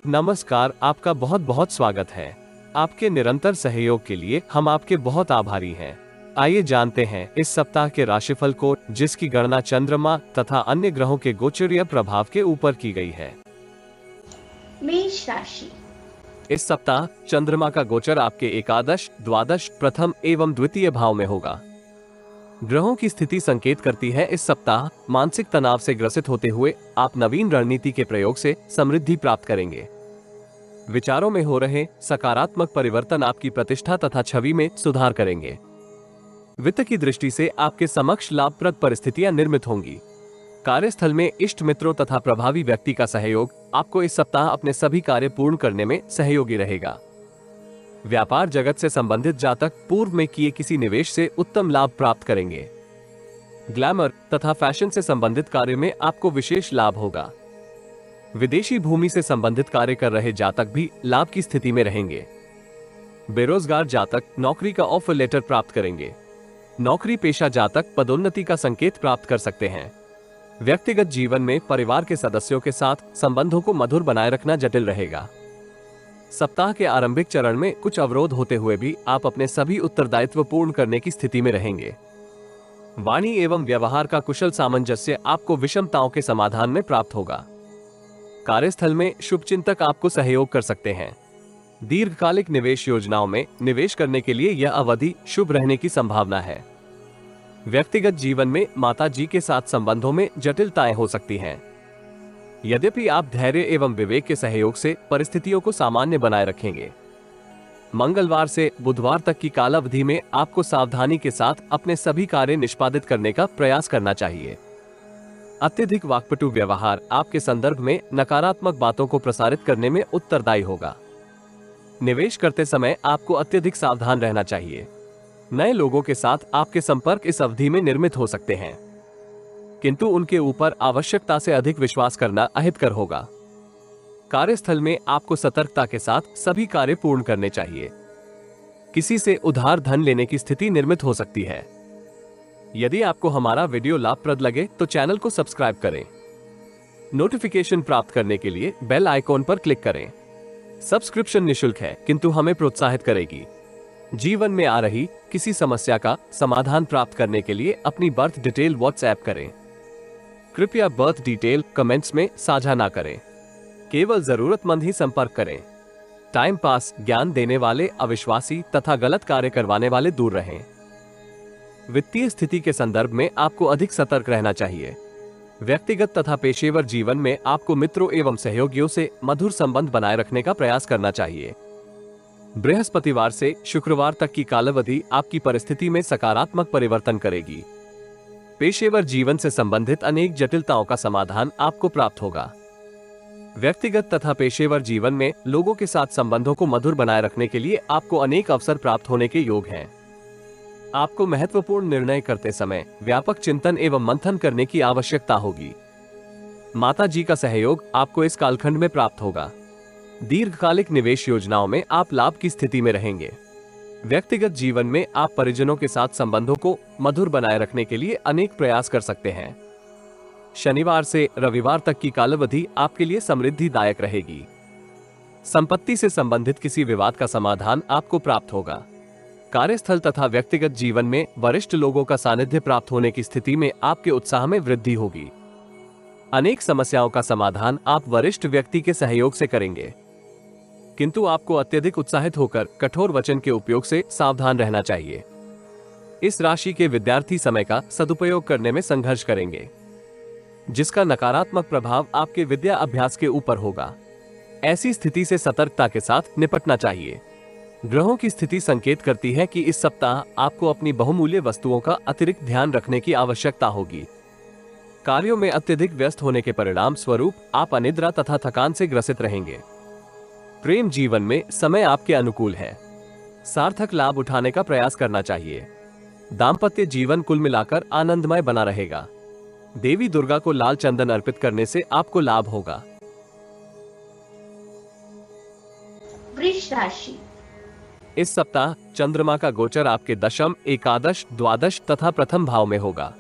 नमस्कार, आपका बहुत बहुत स्वागत है। आपके निरंतर सहयोग के लिए हम आपके बहुत आभारी हैं। आइए जानते हैं इस सप्ताह के राशिफल को, जिसकी गणना चंद्रमा तथा अन्य ग्रहों के गोचरीय प्रभाव के ऊपर की गई है। मेष राशि। इस सप्ताह चंद्रमा का गोचर आपके एकादश, द्वादश, प्रथम एवं द्वितीय भाव में होगा। ग्रहों की स्थिति संकेत करती है इस सप्ताह मानसिक तनाव से ग्रसित होते हुए आप नवीन रणनीति के प्रयोग से समृद्धि प्राप्त करेंगे। विचारों में हो रहे सकारात्मक परिवर्तन आपकी प्रतिष्ठा तथा छवि में सुधार करेंगे। वित्त की दृष्टि से आपके समक्ष लाभप्रद परिस्थितियां निर्मित होंगी। कार्यस्थल में इष्ट मित्रों तथा प्रभावी व्यक्ति का सहयोग आपको इस सप्ताह अपने सभी कार्य पूर्ण करने में सहयोगी रहेगा। व्यापार जगत से संबंधित जातक पूर्व में किए किसी निवेश से उत्तम लाभ प्राप्त करेंगे। ग्लैमर तथा फैशन से संबंधित कार्य में आपको विशेष लाभ होगा। विदेशी भूमि से संबंधित कार्य कर रहे जातक भी लाभ की स्थिति में रहेंगे। बेरोजगार जातक नौकरी का ऑफर लेटर प्राप्त करेंगे। नौकरी पेशा जातक पदोन्नति का संकेत प्राप्त कर सकते हैं। व्यक्तिगत जीवन में परिवार के सदस्यों के साथ संबंधों को मधुर बनाए रखना जटिल रहेगा। सप्ताह के आरंभिक चरण में कुछ अवरोध होते हुए भी आप अपने सभी उत्तरदायित्व पूर्ण करने की स्थिति में रहेंगे। वाणी एवं व्यवहार का कुशल सामंजस्य आपको विषमताओं के समाधान में प्राप्त होगा। कार्यस्थल में शुभचिंतक आपको सहयोग कर सकते हैं। दीर्घकालिक निवेश योजनाओं में निवेश करने के लिए यह अवधि शुभ रहने की संभावना है। व्यक्तिगत जीवन में माता जी के साथ संबंधों में जटिलताएं हो सकती हैं। यद्यपि आप धैर्य एवं विवेक के सहयोग से परिस्थितियों को सामान्य बनाए रखेंगे। मंगलवार से बुधवार तक की कालावधि में आपको सावधानी के साथ अपने सभी कार्य निष्पादित करने का प्रयास करना चाहिए। अत्यधिक वाक्पटु व्यवहार आपके संदर्भ में नकारात्मक बातों को प्रसारित करने में उत्तरदायी होगा। निवेश करते समय आपको अत्यधिक सावधान रहना चाहिए। नए लोगों के साथ आपके संपर्क इस अवधि में निर्मित हो सकते हैं, किंतु उनके ऊपर आवश्यकता से अधिक विश्वास करना अहितकर होगा। कार्यस्थल में आपको सतर्कता के साथ सभी कार्य पूर्ण करने चाहिए। किसी से उधार धन लेने की स्थिति निर्मित हो सकती है। यदि आपको हमारा वीडियो लाभप्रद लगे तो चैनल को सब्सक्राइब करें। नोटिफिकेशन प्राप्त करने के लिए बेल आइकॉन पर क्लिक करें। सब्सक्रिप्शन निशुल्क है, किंतु हमें प्रोत्साहित करेगी। जीवन में आ रही किसी समस्या का समाधान प्राप्त करने के लिए अपनी बर्थ डिटेल व्हाट्सएप करें। कृपया बर्थ डिटेल कमेंट्स में साझा ना करें। केवल जरूरतमंद ही संपर्क करें। टाइम पास, ज्ञान देने वाले अविश्वासी तथा गलत कार्य करवाने वाले दूर रहें। वित्तीय स्थिति के संदर्भ में आपको अधिक सतर्क रहना चाहिए। व्यक्तिगत तथा पेशेवर जीवन में आपको मित्रों एवं सहयोगियों से मधुर संबंध बनाए रखने का प्रयास करना चाहिए। बृहस्पतिवार से शुक्रवार तक की कालावधि आपकी परिस्थिति में सकारात्मक परिवर्तन करेगी। पेशेवर जीवन से संबंधित अनेक जटिलताओं का समाधान आपको प्राप्त होगा। व्यक्तिगत तथा पेशेवर जीवन में लोगों के साथ संबंधों को मधुर बनाए रखने के लिए आपको अनेक अवसर प्राप्त होने के योग हैं। आपको महत्वपूर्ण निर्णय करते समय व्यापक चिंतन एवं मंथन करने की आवश्यकता होगी। माता जी का सहयोग आपको इस कालखंड में प्राप्त होगा। दीर्घकालिक निवेश योजनाओं में आप लाभ की स्थिति में रहेंगे। व्यक्तिगत जीवन में आप परिजनों के साथ संबंधों को मधुर बनाए रखने के लिए अनेक प्रयास कर सकते हैं। शनिवार से रविवार तक की कालावधि आपके लिए समृद्धिदायक रहेगी। संपत्ति से संबंधित किसी विवाद का समाधान आपको प्राप्त होगा। कार्यस्थल तथा व्यक्तिगत जीवन में वरिष्ठ लोगों का सानिध्य प्राप्त होने की स्थिति में आपके उत्साह में वृद्धि होगी। अनेक समस्याओं का समाधान आप वरिष्ठ व्यक्ति के सहयोग से करेंगे, किंतु आपको अत्यधिक उत्साहित होकर कठोर वचन के उपयोग से सावधान रहना चाहिए। इस राशि के विद्यार्थी समय का सदुपयोग करने में संघर्ष करेंगे, जिसका नकारात्मक प्रभाव आपके विद्या अभ्यास के ऊपर होगा। ऐसी स्थिति से सतर्कता के साथ निपटना चाहिए। ग्रहों की स्थिति संकेत करती है कि इस सप्ताह आपको अपनी बहुमूल्य वस्तुओं का अतिरिक्त ध्यान रखने की आवश्यकता होगी। कार्यों में अत्यधिक व्यस्त होने के परिणाम स्वरूप आप अनिद्रा तथा थकान से ग्रसित रहेंगे। प्रेम जीवन में समय आपके अनुकूल है। सार्थक लाभ उठाने का प्रयास करना चाहिए। दाम्पत्य जीवन कुल मिलाकर आनंदमय बना रहेगा। देवी दुर्गा को लाल चंदन अर्पित करने से आपको लाभ होगा। वृष राशि। इस सप्ताह चंद्रमा का गोचर आपके दशम, एकादश, द्वादश तथा प्रथम भाव में होगा।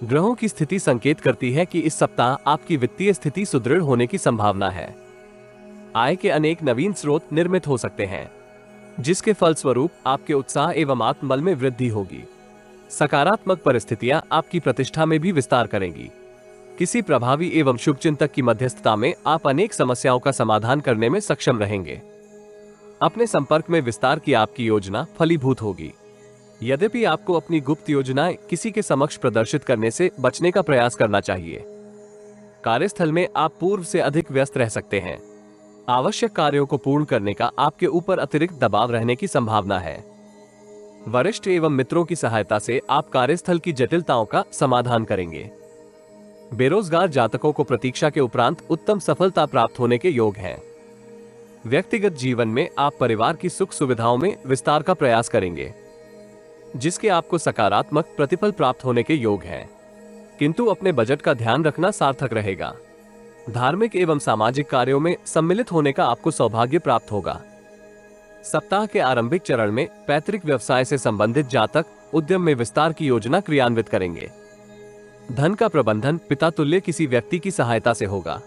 ग्रहों की स्थिति संकेत करती है कि इस सप्ताह आपकी वित्तीय स्थिति सुदृढ़ होने की संभावना है। आय के अनेक नवीन स्रोत निर्मित हो सकते हैं, जिसके फलस्वरूप आपके उत्साह एवं आत्मबल में वृद्धि होगी। सकारात्मक परिस्थितियां आपकी प्रतिष्ठा में भी विस्तार करेंगी। किसी प्रभावी एवं शुभचिंतक की मध्यस्थता में आप अनेक समस्याओं का समाधान करने में सक्षम रहेंगे। अपने संपर्क में विस्तार की आपकी योजना फलीभूत होगी। यद्यपि आपको अपनी गुप्त योजनाएं किसी के समक्ष प्रदर्शित करने से बचने का प्रयास करना चाहिए। कार्यस्थल में आप पूर्व से अधिक व्यस्त रह सकते हैं। आवश्यक कार्यों को पूर्ण करने का आपके ऊपर अतिरिक्त दबाव रहने की संभावना है। वरिष्ठ एवं मित्रों की सहायता से आप कार्यस्थल की जटिलताओं का समाधान करेंगे। बेरोजगार जातकों को प्रतीक्षा के उपरांत उत्तम सफलता प्राप्त होने के योग हैं। व्यक्तिगत जीवन में आप परिवार की सुख सुविधाओं में विस्तार का प्रयास करेंगे, जिसके आपको सकारात्मक प्रतिफल प्राप्त होने के योग हैं। किंतु अपने बजट का ध्यान रखना सार्थक रहेगा। धार्मिक एवं सामाजिक कार्यों में सम्मिलित होने का आपको सौभाग्य प्राप्त होगा। सप्ताह के आरंभिक चरण में पैतृक व्यवसाय से संबंधित जातक उद्यम में विस्तार की योजना क्रियान्वित करेंगे। धन का प्रबंधन पिता तुल्य किसी व्यक्ति की सहायता से होगा।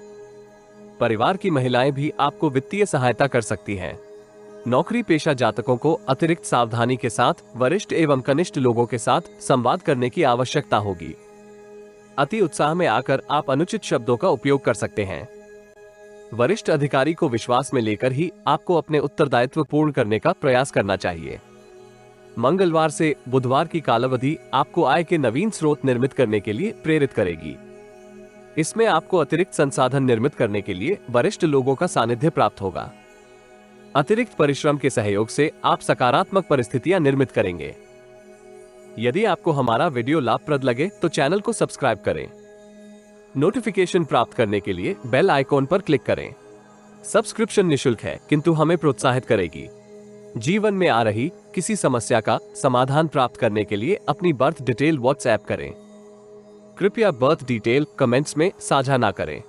परिवार की महिलाएं भी आपको वित्तीय सहायता कर सकती हैं। नौकरी पेशा जातकों को अतिरिक्त सावधानी के साथ वरिष्ठ एवं कनिष्ठ लोगों के साथ संवाद करने की आवश्यकता होगी। अति उत्साह में आकर आप अनुचित शब्दों का उपयोग कर सकते हैं। वरिष्ठ अधिकारी को विश्वास में लेकर ही आपको अपने उत्तरदायित्व पूर्ण करने का प्रयास करना चाहिए। मंगलवार से बुधवार की कालावधि आपको आय के नवीन स्रोत निर्मित करने के लिए प्रेरित करेगी। इसमें आपको अतिरिक्त संसाधन निर्मित करने के लिए वरिष्ठ लोगों का सानिध्य प्राप्त होगा। अतिरिक्त परिश्रम के सहयोग से आप सकारात्मक परिस्थितियां निर्मित करेंगे। यदि आपको हमारा वीडियो लाभप्रद लगे तो चैनल को सब्सक्राइब करें। नोटिफिकेशन प्राप्त करने के लिए बेल आइकॉन पर क्लिक करें। सब्सक्रिप्शन निःशुल्क है, किंतु हमें प्रोत्साहित करेगी। जीवन में आ रही किसी समस्या का समाधान प्राप्त करने के लिए अपनी बर्थ डिटेल व्हाट्सएप करें। कृपया बर्थ डिटेल कमेंट्स में साझा ना करें।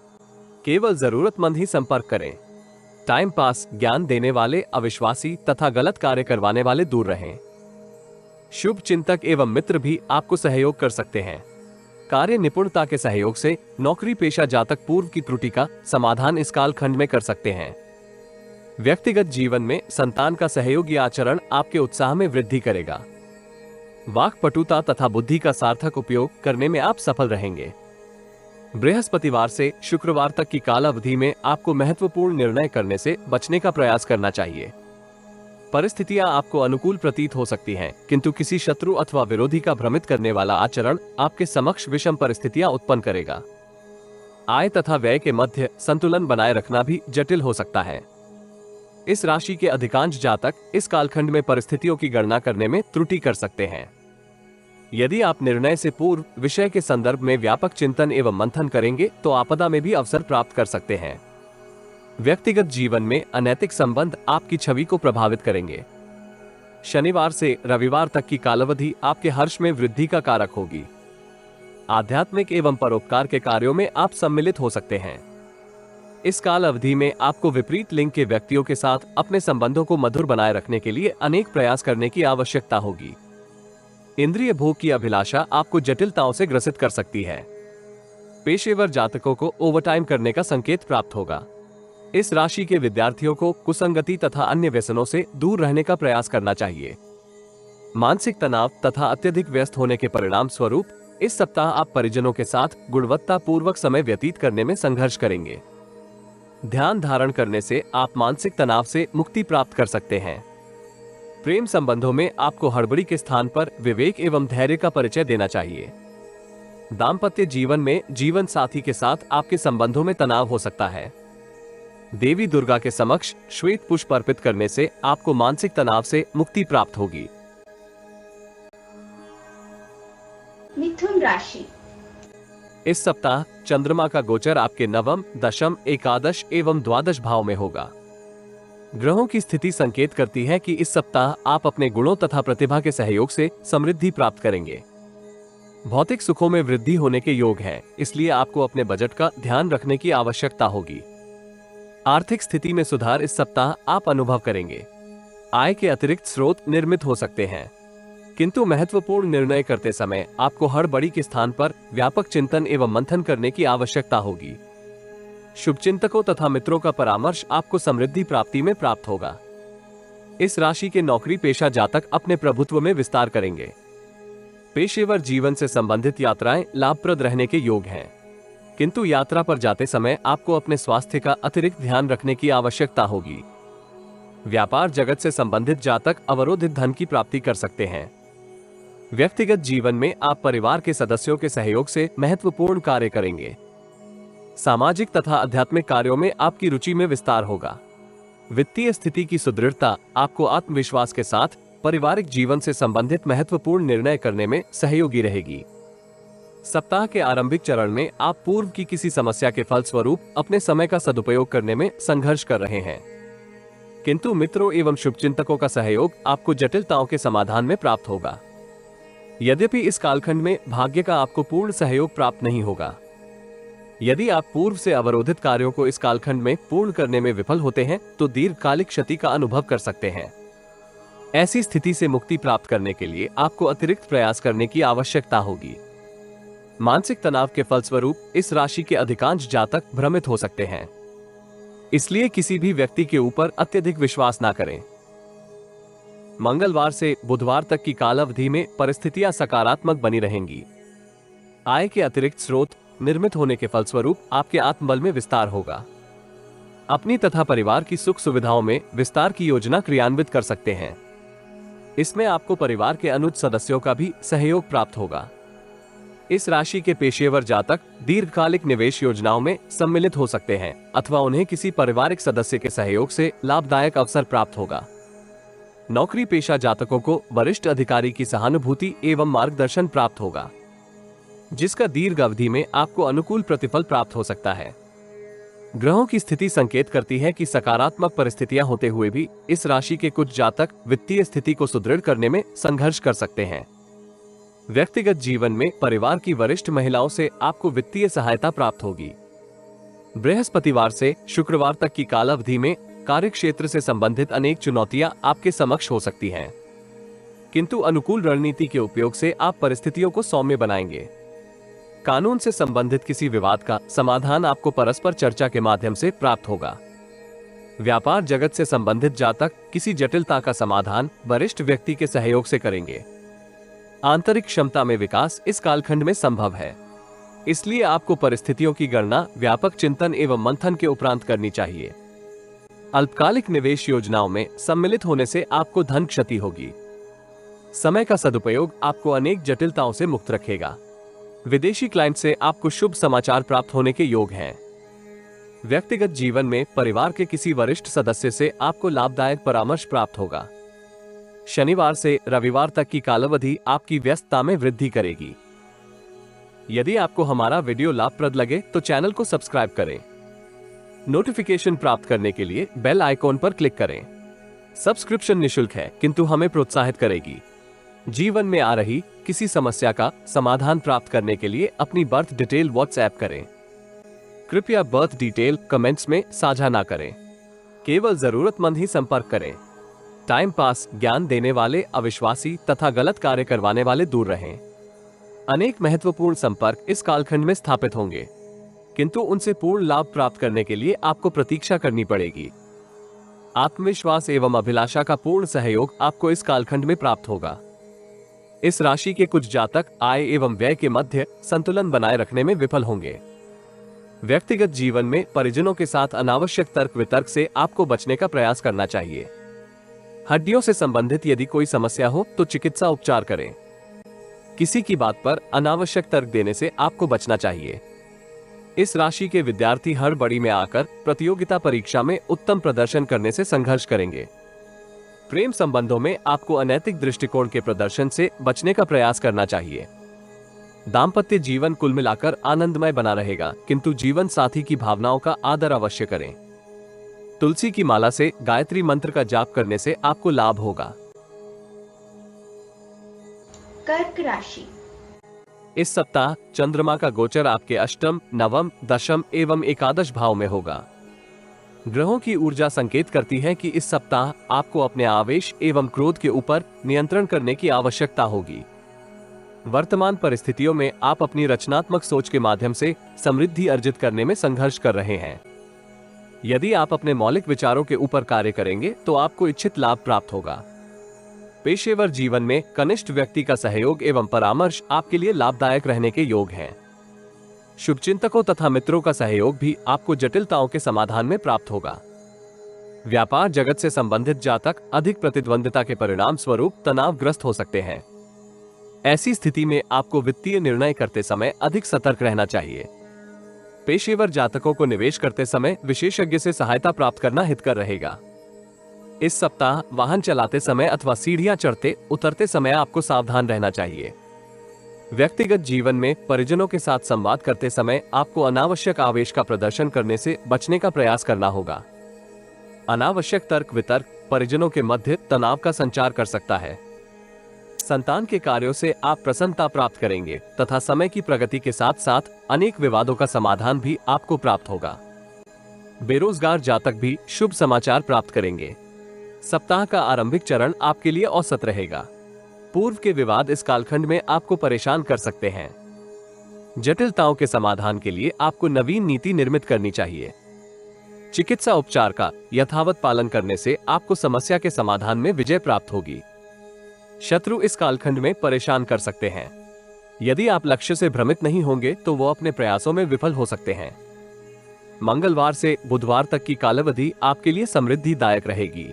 केवल जरूरतमंद ही संपर्क करें। टाइम पास, ज्ञान देने वाले अविश्वासी तथा गलत कार्य करवाने वाले दूर रहें। शुभ चिंतक एवं मित्र भी आपको सहयोग कर सकते हैं। कार्य निपुणता के सहयोग से नौकरी पेशा जातक पूर्व की त्रुटि का समाधान इस कालखंड में कर सकते हैं। व्यक्तिगत जीवन में संतान का सहयोगी आचरण आपके उत्साह में वृद्धि करेगा। वाक्पटुता तथा बुद्धि का सार्थक उपयोग करने में आप सफल रहेंगे। बृहस्पतिवार से शुक्रवार तक की कालावधि में आपको महत्वपूर्ण निर्णय करने से बचने का प्रयास करना चाहिए। परिस्थितियां आपको अनुकूल प्रतीत हो सकती हैं, किंतु किसी शत्रु अथवा विरोधी का भ्रमित करने वाला आचरण आपके समक्ष विषम परिस्थितियां उत्पन्न करेगा। आय तथा व्यय के मध्य संतुलन बनाए रखना भी जटिल हो सकता है। इस राशि के अधिकांश जातक इस कालखंड में परिस्थितियों की गणना करने में त्रुटि कर सकते हैं। यदि आप निर्णय से पूर्व विषय के संदर्भ में व्यापक चिंतन एवं मंथन करेंगे तो आपदा में भी अवसर प्राप्त कर सकते हैं। व्यक्तिगत जीवन में अनैतिक संबंध आपकी छवि को प्रभावित करेंगे। शनिवार से रविवार तक की कालावधि आपके हर्ष में वृद्धि का कारक होगी। आध्यात्मिक एवं परोपकार के कार्यों में आप सम्मिलित हो सकते हैं। इस काल अवधि में आपको विपरीत लिंग के व्यक्तियों के साथ अपने संबंधों को मधुर बनाए रखने के लिए अनेक प्रयास करने की आवश्यकता होगी। इंद्रिय भोग की अभिलाषा आपको जटिलताओं से ग्रसित कर सकती है। पेशेवर जातकों को ओवरटाइम करने का संकेत प्राप्त होगा। इस राशि के विद्यार्थियों को कुसंगति तथा अन्य व्यसनों से दूर रहने का प्रयास करना चाहिए। मानसिक तनाव तथा अत्यधिक व्यस्त होने के परिणाम स्वरूप इस सप्ताह आप परिजनों के साथ गुणवत्तापूर्वक समय व्यतीत करने में संघर्ष करेंगे। ध्यान धारण करने से आप मानसिक तनाव से मुक्ति प्राप्त कर सकते हैं। प्रेम संबंधों में आपको हड़बड़ी के स्थान पर विवेक एवं धैर्य का परिचय देना चाहिए। दाम्पत्य जीवन में जीवन साथी के साथ आपके संबंधों में तनाव हो सकता है। देवी दुर्गा के समक्ष श्वेत पुष्प अर्पित करने से आपको मानसिक तनाव से मुक्ति प्राप्त होगी। मिथुन राशि। इस सप्ताह चंद्रमा का गोचर आपके नवम, दशम, एकादश एवं द्वादश भाव में होगा। ग्रहों की स्थिति संकेत करती है कि इस सप्ताह आप अपने गुणों तथा प्रतिभा के सहयोग से समृद्धि प्राप्त करेंगे। भौतिक सुखों में वृद्धि होने के योग हैं, इसलिए आपको अपने बजट का ध्यान रखने की आवश्यकता होगी। आर्थिक स्थिति में सुधार इस सप्ताह आप अनुभव करेंगे। आय के अतिरिक्त स्रोत निर्मित हो सकते हैं, किंतु महत्वपूर्ण निर्णय करते समय आपको हड़बड़ी के स्थान पर व्यापक चिंतन एवं मंथन करने की आवश्यकता होगी। शुभचिंतकों तथा मित्रों का परामर्श आपको समृद्धि प्राप्ति में प्राप्त होगा। इस राशि के नौकरी पेशा जातक अपने प्रभुत्व में विस्तार करेंगे। पेशेवर जीवन से संबंधित यात्राएं लाभप्रद रहने के योग हैं, किंतु यात्रा पर जाते समय आपको अपने स्वास्थ्य का अतिरिक्त ध्यान रखने की आवश्यकता होगी। व्यापार जगत से संबंधित जातक अवरोधित धन की प्राप्ति कर सकते हैं। व्यक्तिगत जीवन में आप परिवार के सदस्यों के सहयोग से महत्वपूर्ण कार्य करेंगे। सामाजिक तथा आध्यात्मिक कार्यों में आपकी रुचि में विस्तार होगा। वित्तीय स्थिति की सुदृढ़ता आपको आत्मविश्वास के साथ पारिवारिक जीवन से संबंधित महत्वपूर्ण निर्णय करने में सहयोगी रहेगी। सप्ताह के आरंभिक चरण में आप पूर्व की किसी समस्या के फलस्वरूप अपने समय का सदुपयोग करने में संघर्ष कर रहे हैं, किंतु मित्रों एवं शुभचिंतकों का सहयोग आपको जटिलताओं के समाधान में प्राप्त होगा। यद्यपि इस कालखंड में भाग्य का आपको पूर्ण सहयोग प्राप्त नहीं होगा। यदि आप पूर्व से अवरोधित कार्यों को इस कालखंड में पूर्ण करने में विफल होते हैं तो दीर्घकालिक क्षति का अनुभव कर सकते हैं। ऐसी स्थिति से मुक्ति प्राप्त करने के लिए आपको अतिरिक्त प्रयास करने की आवश्यकता होगी। मानसिक तनाव के फलस्वरूप इस राशि के अधिकांश जातक भ्रमित हो सकते हैं, इसलिए किसी भी व्यक्ति के ऊपर अत्यधिक विश्वास ना करें। मंगलवार से बुधवार तक की कालावधि में परिस्थितियां सकारात्मक बनी रहेंगी। आय के अतिरिक्त स्रोत निर्मित होने के फलस्वरूप आपके आत्मबल में विस्तार होगा। अपनी तथा परिवार की सुख सुविधाओं में विस्तार की योजना क्रियान्वित कर सकते हैं। इसमें आपको परिवार के अनुज सदस्यों का भी सहयोग प्राप्त होगा। इस राशि के पेशेवर जातक दीर्घकालिक निवेश योजनाओं में सम्मिलित हो सकते हैं अथवा उन्हें किसी पारिवारिक सदस्य के सहयोग से लाभदायक अवसर प्राप्त होगा। नौकरी पेशा जातकों को वरिष्ठ अधिकारी की सहानुभूति एवं मार्गदर्शन प्राप्त होगा, जिसका दीर्घ अवधि में आपको अनुकूल प्रतिफल प्राप्त हो सकता है। ग्रहों की स्थिति संकेत करती है कि सकारात्मक परिस्थितियां होते हुए भी इस राशि के कुछ जातक वित्तीय स्थिति को सुदृढ़ करने में संघर्ष कर सकते हैं। व्यक्तिगत जीवन में परिवार की वरिष्ठ महिलाओं से आपको वित्तीय सहायता प्राप्त होगी। बृहस्पतिवार से शुक्रवार तक की कालावधि में कार्य क्षेत्र से संबंधित अनेक चुनौतियां आपके समक्ष हो सकती हैं, किंतु अनुकूल रणनीति के उपयोग से आप परिस्थितियों को सौम्य बनाएंगे। कानून से संबंधित किसी विवाद का समाधान आपको परस्पर चर्चा के माध्यम से प्राप्त होगा। व्यापार जगत से संबंधित जातक किसी जटिलता का समाधान वरिष्ठ व्यक्ति के सहयोग से करेंगे। आंतरिक क्षमता में विकास इस कालखंड में संभव है, इसलिए आपको परिस्थितियों की गणना व्यापक चिंतन एवं मंथन के उपरांत करनी चाहिए। अल्पकालिक निवेश योजनाओं में सम्मिलित होने से आपको धन क्षति होगी। समय का सदुपयोग आपको अनेक जटिलताओं से मुक्त रखेगा। विदेशी क्लाइंट से आपको शुभ समाचार प्राप्त होने के योग हैं। व्यक्तिगत जीवन में परिवार के किसी वरिष्ठ सदस्य से आपको लाभदायक परामर्श प्राप्त होगा। शनिवार से रविवार तक की कालावधि आपकी व्यस्तता में वृद्धि करेगी। यदि आपको हमारा वीडियो लाभप्रद लगे तो चैनल को सब्सक्राइब करें। नोटिफिकेशन प्राप्त करने के लिए बेल आइकॉन पर क्लिक करें। सब्सक्रिप्शन निशुल्क है, किंतु हमें प्रोत्साहित करेगी। जीवन में आ रही किसी समस्या का समाधान प्राप्त करने के लिए अपनी बर्थ डिटेल व्हाट्सएप करें। कृपया बर्थ डिटेल कमेंट्स में साझा ना करें, केवल जरूरतमंद ही संपर्क करें। टाइम पास, ज्ञान देने वाले अविश्वासी तथा गलत कार्य करवाने वाले दूर रहें। अनेक महत्वपूर्ण संपर्क इस कालखंड में स्थापित होंगे, किंतु उनसे पूर्ण लाभ प्राप्त करने के लिए आपको प्रतीक्षा करनी पड़ेगी। आत्मविश्वास एवं अभिलाषा का पूर्ण सहयोग आपको इस कालखंड में प्राप्त होगा। इस राशि के कुछ जातक आय एवं व्यय के मध्य संतुलन बनाए रखने में विफल होंगे। व्यक्तिगत जीवन में परिजनों के साथ अनावश्यक तर्क वितर्क से आपको बचने का प्रयास करना चाहिए। हड्डियों से संबंधित यदि कोई समस्या हो तो चिकित्सा उपचार करें। किसी की बात पर अनावश्यक तर्क देने से आपको बचना चाहिए। इस राशि के विद्यार्थी हड़बड़ी में आकर प्रतियोगिता परीक्षा में उत्तम प्रदर्शन करने से संघर्ष करेंगे। प्रेम संबंधों में आपको अनैतिक दृष्टिकोण के प्रदर्शन से बचने का प्रयास करना चाहिए। दाम्पत्य जीवन कुल मिलाकर आनंदमय बना रहेगा, किंतु जीवन साथी की भावनाओं का आदर अवश्य करें। तुलसी की माला से गायत्री मंत्र का जाप करने से आपको लाभ होगा। कर्क राशि। इस सप्ताह चंद्रमा का गोचर आपके अष्टम, नवम, दशम एवं एकादश भाव में होगा। ग्रहों की ऊर्जा संकेत करती है कि इस सप्ताह आपको अपने आवेश एवं क्रोध के ऊपर नियंत्रण करने की आवश्यकता होगी। वर्तमान परिस्थितियों में आप अपनी रचनात्मक सोच के माध्यम से समृद्धि अर्जित करने में संघर्ष कर रहे हैं। यदि आप अपने मौलिक विचारों के ऊपर कार्य करेंगे तो आपको इच्छित लाभ प्राप्त होगा। पेशेवर जीवन में कनिष्ठ व्यक्ति का सहयोग एवं परामर्श आपके लिए लाभदायक रहने के योग हैं। शुभचिंतकों तथा मित्रों का सहयोग भी आपको जटिलताओं के समाधान में प्राप्त होगा। व्यापार जगत से संबंधित जातक अधिक प्रतिद्वंदिता के परिणाम स्वरूप तनावग्रस्त हो सकते हैं। ऐसी स्थिति में आपको वित्तीय निर्णय करते समय अधिक सतर्क रहना चाहिए। पेशेवर जातकों को निवेश करते समय विशेषज्ञ से सहायता प्राप्त करना हितकर रहेगा। इस सप्ताह वाहन चलाते समय अथवा सीढ़ियां चढ़ते उतरते समय आपको सावधान रहना चाहिए। व्यक्तिगत जीवन में परिजनों के साथ संवाद करते समय आपको अनावश्यक आवेश का प्रदर्शन करने से बचने का प्रयास करना होगा। अनावश्यक तर्क वितर्क परिजनों के मध्य तनाव का संचार कर सकता है। संतान के कार्यों से आप प्रसन्नता प्राप्त करेंगे तथा समय की प्रगति के साथ साथ अनेक विवादों का समाधान भी आपको प्राप्त होगा। बेरोजगार जातक भी शुभ समाचार प्राप्त करेंगे। सप्ताह का आरंभिक चरण आपके लिए औसत रहेगा। पूर्व के विवाद इस कालखंड में आपको परेशान कर सकते हैं। जटिलताओं के समाधान के लिए आपको नवीन नीति निर्मित करनी चाहिए। चिकित्सा उपचार का यथावत पालन करने से आपको समस्या के समाधान में विजय प्राप्त होगी। शत्रु इस कालखंड में परेशान कर सकते हैं। यदि आप लक्ष्य से भ्रमित नहीं होंगे तो वो अपने प्रयासों में विफल हो सकते हैं। मंगलवार से बुधवार तक की कालावधि आपके लिए समृद्धिदायक रहेगी।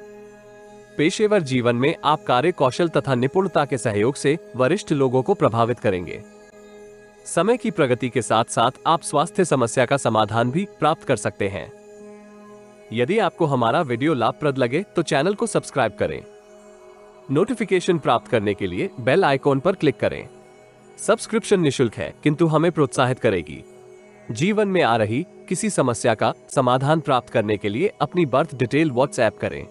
पेशेवर जीवन में आप कार्य कौशल तथा निपुणता के सहयोग से वरिष्ठ लोगों को प्रभावित करेंगे। समय की प्रगति के साथ साथ आप स्वास्थ्य समस्या का समाधान भी प्राप्त कर सकते हैं। यदि आपको हमारा वीडियो लाभप्रद लगे तो चैनल को सब्सक्राइब करें। नोटिफिकेशन प्राप्त करने के लिए बेल आइकॉन पर क्लिक करें। सब्सक्रिप्शन निशुल्क है किंतु हमें प्रोत्साहित करेगी। जीवन में आ रही किसी समस्या का समाधान प्राप्त करने के लिए अपनी बर्थ डिटेल व्हाट्सएप करें।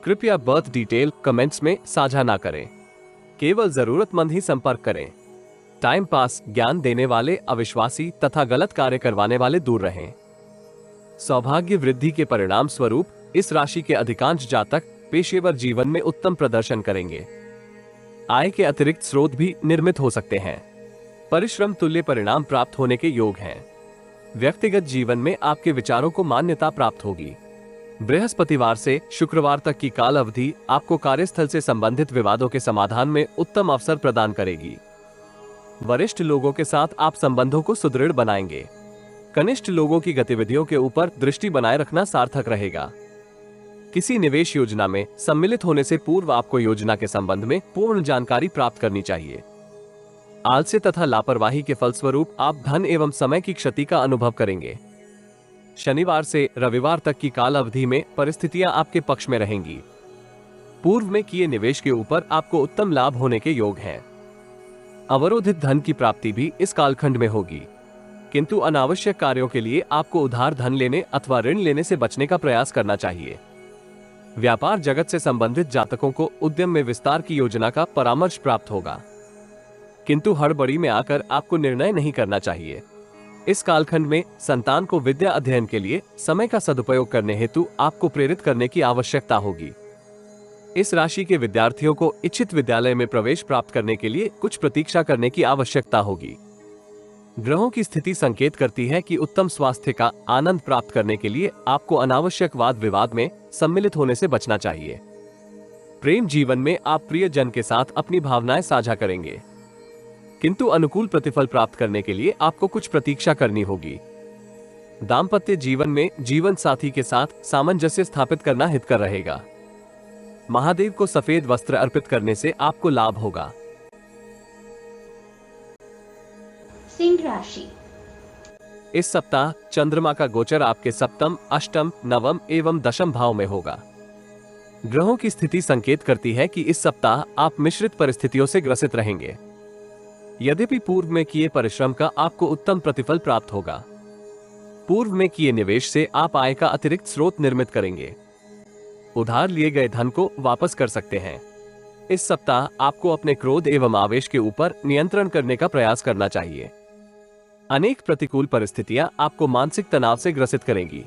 कृपया बर्थ डिटेल कमेंट्स में साझा ना करें। केवल जरूरतमंद ही संपर्क करें। टाइम पास ज्ञान देने वाले अविश्वासी तथा गलत कार्य करवाने वाले दूर रहें। सौभाग्य वृद्धि के परिणाम स्वरूप इस राशि के अधिकांश जातक पेशेवर जीवन में उत्तम प्रदर्शन करेंगे। आय के अतिरिक्त स्रोत भी निर्मित हो सकते हैं। परिश्रम तुल्य परिणाम प्राप्त होने के योग हैं। व्यक्तिगत जीवन में आपके विचारों को मान्यता प्राप्त होगी। बृहस्पतिवार से शुक्रवार तक की काल अवधि आपको कार्यस्थल से संबंधित विवादों के समाधान में उत्तम अवसर प्रदान करेगी। वरिष्ठ लोगों के साथ आप संबंधों को सुदृढ़ बनाएंगे। कनिष्ठ लोगों की गतिविधियों के ऊपर दृष्टि बनाए रखना सार्थक रहेगा। किसी निवेश योजना में सम्मिलित होने से पूर्व आपको योजना के संबंध में पूर्ण जानकारी प्राप्त करनी चाहिए। आलस्य तथा लापरवाही के फलस्वरूप आप धन एवं समय की क्षति का अनुभव करेंगे। शनिवार से रविवार तक की काल अवधि में परिस्थितियां आपके पक्ष में रहेंगी। पूर्व में किए निवेश के ऊपर आपको उत्तम लाभ होने के योग हैं। अवरोधित धन की प्राप्ति भी इस कालखंड में होगी, किंतु अनावश्यक कार्यों के लिए आपको उधार धन लेने अथवा ऋण लेने से बचने का प्रयास करना चाहिए। व्यापार जगत से संबंधित जातकों को उद्यम में विस्तार की योजना का परामर्श प्राप्त होगा, किंतु हड़बड़ी में आकर आपको निर्णय नहीं करना चाहिए। इस कालखंड में संतान को विद्या अध्ययन के लिए समय का सदुपयोग करने हेतु आपको प्रेरित करने की आवश्यकता होगी। इस राशि के विद्यार्थियों को इच्छित विद्यालय में प्रवेश प्राप्त करने के लिए कुछ प्रतीक्षा करने की आवश्यकता होगी। ग्रहों की स्थिति संकेत करती है कि उत्तम स्वास्थ्य का आनंद प्राप्त करने के लिए आपको अनावश्यक वाद विवाद में सम्मिलित होने से बचना चाहिए। प्रेम जीवन में आप प्रियजन के साथ अपनी भावनाएं साझा करेंगे, किंतु अनुकूल प्रतिफल प्राप्त करने के लिए आपको कुछ प्रतीक्षा करनी होगी। दाम्पत्य जीवन में जीवन साथी के साथ सामंजस्य स्थापित करना हितकर रहेगा। महादेव को सफेद वस्त्र अर्पित करने से आपको लाभ होगा। सिंह राशि। इस सप्ताह चंद्रमा का गोचर आपके सप्तम, अष्टम, नवम एवं दशम भाव में होगा। ग्रहों की स्थिति संकेत करती है कि इस सप्ताह आप मिश्रित परिस्थितियों से ग्रसित रहेंगे। यद्यपि पूर्व में किए परिश्रम का आपको उत्तम प्रतिफल प्राप्त होगा। पूर्व में किए निवेश से आप आय का अतिरिक्त स्रोत निर्मित करेंगे। उधार लिए गए धन को वापस कर सकते हैं। इस सप्ताह आपको अपने क्रोध एवं आवेश के ऊपर नियंत्रण करने का प्रयास करना चाहिए। अनेक प्रतिकूल परिस्थितियां आपको मानसिक तनाव से ग्रसित करेंगी,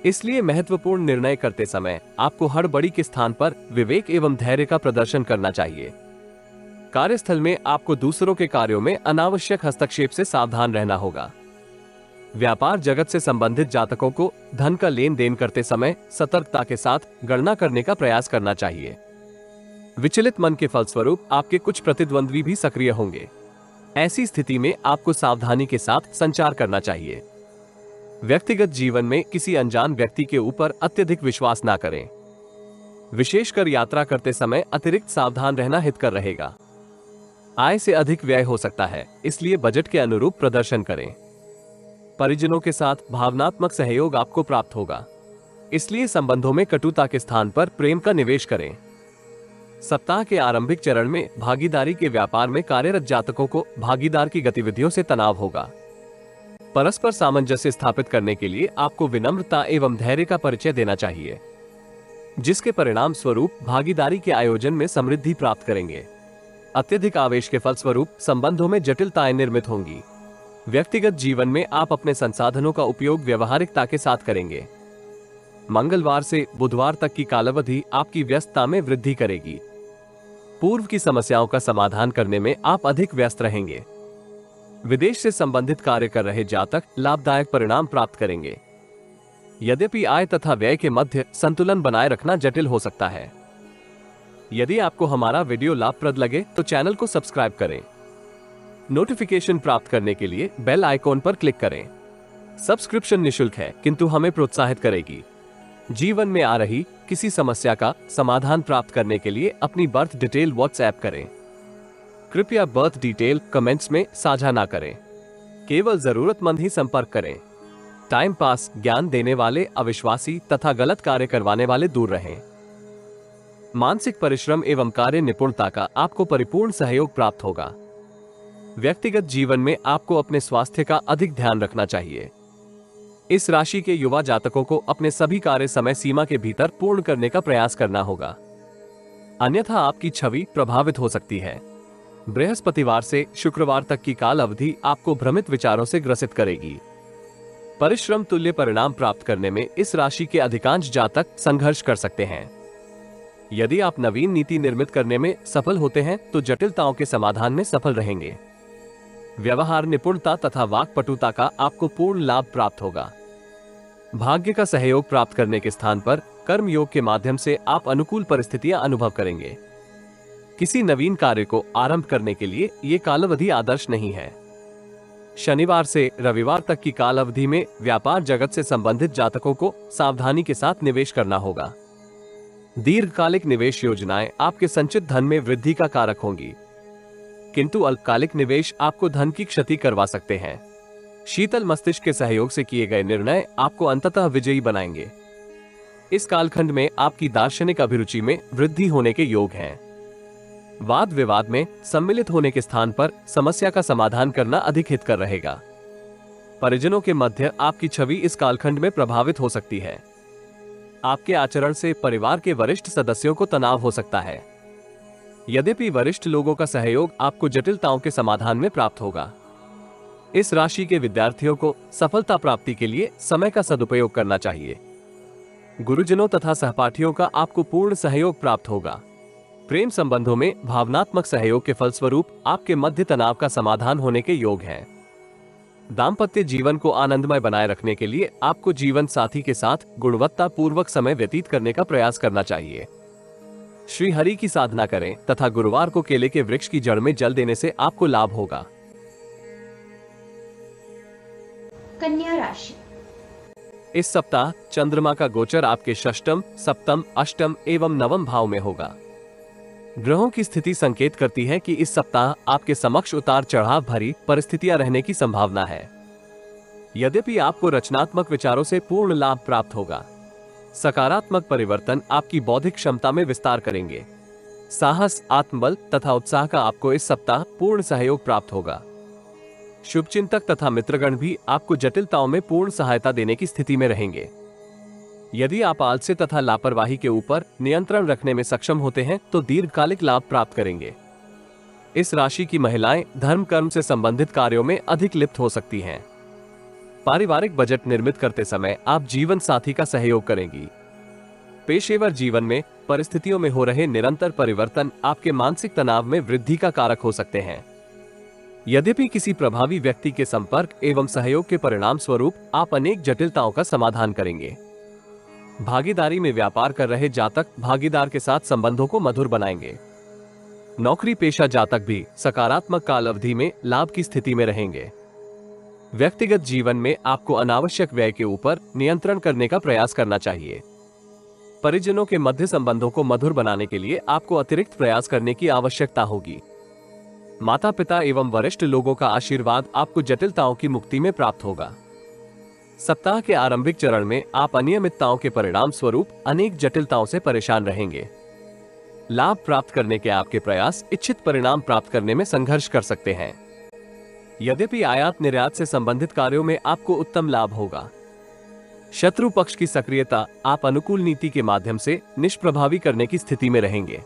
इसलिए महत्वपूर्ण निर्णय करते समय आपको हड़बड़ी के स्थान पर विवेक एवं धैर्य का प्रदर्शन करना चाहिए। कार्यस्थल में आपको दूसरों के कार्यों में अनावश्यक हस्तक्षेप से सावधान रहना होगा। व्यापार जगत से संबंधित जातकों को धन का लेन देन करते समय सतर्कता के साथ गणना करने का प्रयास करना चाहिए। विचलित मन के फलस्वरूप आपके कुछ प्रतिद्वंद्वी भी सक्रिय होंगे। ऐसी स्थिति में आपको सावधानी के साथ संचार करना चाहिए। व्यक्तिगत जीवन में किसी अनजान व्यक्ति के ऊपर अत्यधिक विश्वास ना करें। विशेषकर यात्रा करते समय अतिरिक्त सावधान रहना हितकर रहेगा। आय से अधिक व्यय हो सकता है, इसलिए बजट के अनुरूप प्रदर्शन करें। परिजनों के साथ भावनात्मक सहयोग आपको प्राप्त होगा, इसलिए संबंधों में कटुता के स्थान पर प्रेम का निवेश करें। सप्ताह के आरंभिक चरण में भागीदारी के व्यापार में कार्यरत जातकों को भागीदार की गतिविधियों से तनाव होगा। परस्पर सामंजस्य स्थापित करने के लिए आपको विनम्रता एवं धैर्य का परिचय देना चाहिए, जिसके परिणाम स्वरूप भागीदारी के आयोजन में समृद्धि प्राप्त करेंगे। अत्यधिक आवेश के फलस्वरूप संबंधों में जटिलताएं निर्मित होंगी। व्यक्तिगत जीवन में आप अपने संसाधनों का उपयोग व्यवहारिकता के साथ करेंगे। मंगलवार से बुधवार तक की कालावधि आपकी व्यस्तता में वृद्धि करेगी। पूर्व की समस्याओं का समाधान करने में आप अधिक व्यस्त रहेंगे। विदेश से संबंधित कार्य कर रहे जातक लाभदायक परिणाम प्राप्त करेंगे। यद्यपि आय तथा व्यय के मध्य संतुलन बनाए रखना जटिल हो सकता है। यदि आपको हमारा वीडियो लाभप्रद लगे तो चैनल को सब्सक्राइब करें। नोटिफिकेशन प्राप्त करने के लिए बेल आइकॉन पर क्लिक करें। सब्सक्रिप्शन निशुल्क है, किंतु हमें प्रोत्साहित करेगी। जीवन में आ रही किसी समस्या का समाधान प्राप्त करने के लिए अपनी बर्थ डिटेल व्हाट्सएप करें। कृपया बर्थ डिटेल कमेंट्स में साझा ना करें। केवल जरूरतमंद ही संपर्क करें। टाइम पास, ज्ञान देने वाले अविश्वासी तथा गलत कार्य करवाने वाले दूर रहें। मानसिक परिश्रम एवं कार्य निपुणता का आपको परिपूर्ण सहयोग प्राप्त होगा। व्यक्तिगत जीवन में आपको अपने स्वास्थ्य का अधिक ध्यान रखना चाहिए। इस राशि के युवा जातकों को अपने सभी कार्य समय सीमा के भीतर पूर्ण करने का प्रयास करना होगा, अन्यथा आपकी छवि प्रभावित हो सकती है। बृहस्पतिवार से शुक्रवार तक की काल अवधि आपको भ्रमित विचारों से ग्रसित करेगी। परिश्रम तुल्य परिणाम प्राप्त करने में इस राशि के अधिकांश जातक संघर्ष कर सकते हैं। यदि आप नवीन नीति निर्मित करने में सफल होते हैं तो जटिलताओं के समाधान में सफल रहेंगे। व्यवहार निपुणता तथा वाक्पटुता का आपको पूर्ण लाभ प्राप्त होगा। भाग्य का सहयोग प्राप्त करने के स्थान पर कर्म योग के माध्यम से आप अनुकूल परिस्थितियां अनुभव करेंगे। किसी नवीन कार्य को आरंभ करने के लिए ये कालावधि आदर्श नहीं है। शनिवार से रविवार तक की काल अवधि में व्यापार जगत से संबंधित जातकों को सावधानी के साथ निवेश करना होगा। दीर्घकालिक निवेश योजनाएं आपके संचित धन में वृद्धि का कारक होंगी, किंतु अल्पकालिक निवेश आपको धन की क्षति करवा सकते हैं। शीतल मस्तिष्क के सहयोग से किए गए निर्णय आपको अंततः विजयी बनाएंगे। इस कालखंड में आपकी दार्शनिक अभिरुचि में वृद्धि होने के योग हैं। वाद विवाद में सम्मिलित होने के स्थान पर समस्या का समाधान करना अधिक हितकर रहेगा। परिजनों के मध्य आपकी छवि इस कालखंड में प्रभावित हो सकती है। आपके आचरण से परिवार के वरिष्ठ सदस्यों को तनाव हो सकता है। यद्यपि वरिष्ठ लोगों का सहयोग आपको जटिलताओं के समाधान में प्राप्त होगा। इस राशि के विद्यार्थियों को सफलता प्राप्ति के लिए समय का सदुपयोग करना चाहिए। गुरुजनों तथा सहपाठियों का आपको पूर्ण सहयोग प्राप्त होगा। प्रेम संबंधों में भावनात्मक सहयोग के फलस्वरूप आपके मध्य तनाव का समाधान होने के योग हैं। दाम्पत्य जीवन को आनंदमय बनाए रखने के लिए आपको जीवन साथी के साथ गुणवत्ता पूर्वक समय व्यतीत करने का प्रयास करना चाहिए। श्री हरि की साधना करें तथा गुरुवार को केले के वृक्ष की जड़ में जल देने से आपको लाभ होगा। कन्या राशि। इस सप्ताह चंद्रमा का गोचर आपके षष्टम, सप्तम, अष्टम एवं नवम भाव में होगा। ग्रहों की स्थिति संकेत करती है कि इस सप्ताह आपके समक्ष उतार चढ़ाव भरी परिस्थितियां रहने की संभावना है। यद्यपि आपको रचनात्मक विचारों से पूर्ण लाभ प्राप्त होगा। सकारात्मक परिवर्तन आपकी बौद्धिक क्षमता में विस्तार करेंगे। साहस, आत्मबल तथा उत्साह का आपको इस सप्ताह पूर्ण सहयोग प्राप्त होगा। शुभचिंतक तथा मित्रगण भी आपको जटिलताओं में पूर्ण सहायता देने की स्थिति में रहेंगे। यदि आप आलस्य तथा लापरवाही के ऊपर नियंत्रण रखने में सक्षम होते हैं तो दीर्घकालिक लाभ प्राप्त करेंगे। इस राशि की महिलाएं धर्म कर्म से संबंधित कार्यों में अधिक लिप्त हो सकती हैं। पारिवारिक बजट निर्मित करते समय आप जीवन साथी का सहयोग करेंगी। पेशेवर जीवन में परिस्थितियों में हो रहे निरंतर परिवर्तन आपके मानसिक तनाव में वृद्धि का कारक हो सकते हैं। यद्यपि किसी प्रभावी व्यक्ति के संपर्क एवं सहयोग के परिणाम स्वरूप आप अनेक जटिलताओं का समाधान करेंगे। भागीदारी में व्यापार कर रहे जातक भागीदार के साथ संबंधों को मधुर बनाएंगे। नौकरी पेशा जातक भी सकारात्मक काल अवधि में लाभ की स्थिति में रहेंगे। व्यक्तिगत जीवन में आपको अनावश्यक व्यय के ऊपर नियंत्रण करने का प्रयास करना चाहिए। परिजनों के मध्य संबंधों को मधुर बनाने के लिए आपको अतिरिक्त प्रयास करने की आवश्यकता होगी। माता पिता एवं वरिष्ठ लोगों का आशीर्वाद आपको जटिलताओं की मुक्ति में प्राप्त होगा। सप्ताह के आरंभिक चरण में आप अनियमितताओं के परिणाम स्वरूप अनेक जटिलताओं से परेशान रहेंगे। लाभ प्राप्त करने के आपके प्रयास इच्छित परिणाम प्राप्त करने में संघर्ष कर सकते हैं। यद्यपि आयात निर्यात से संबंधित कार्यों में आपको उत्तम लाभ होगा। शत्रु पक्ष की सक्रियता आप अनुकूल नीति के माध्यम से निष्प्रभावी करने की स्थिति में रहेंगे।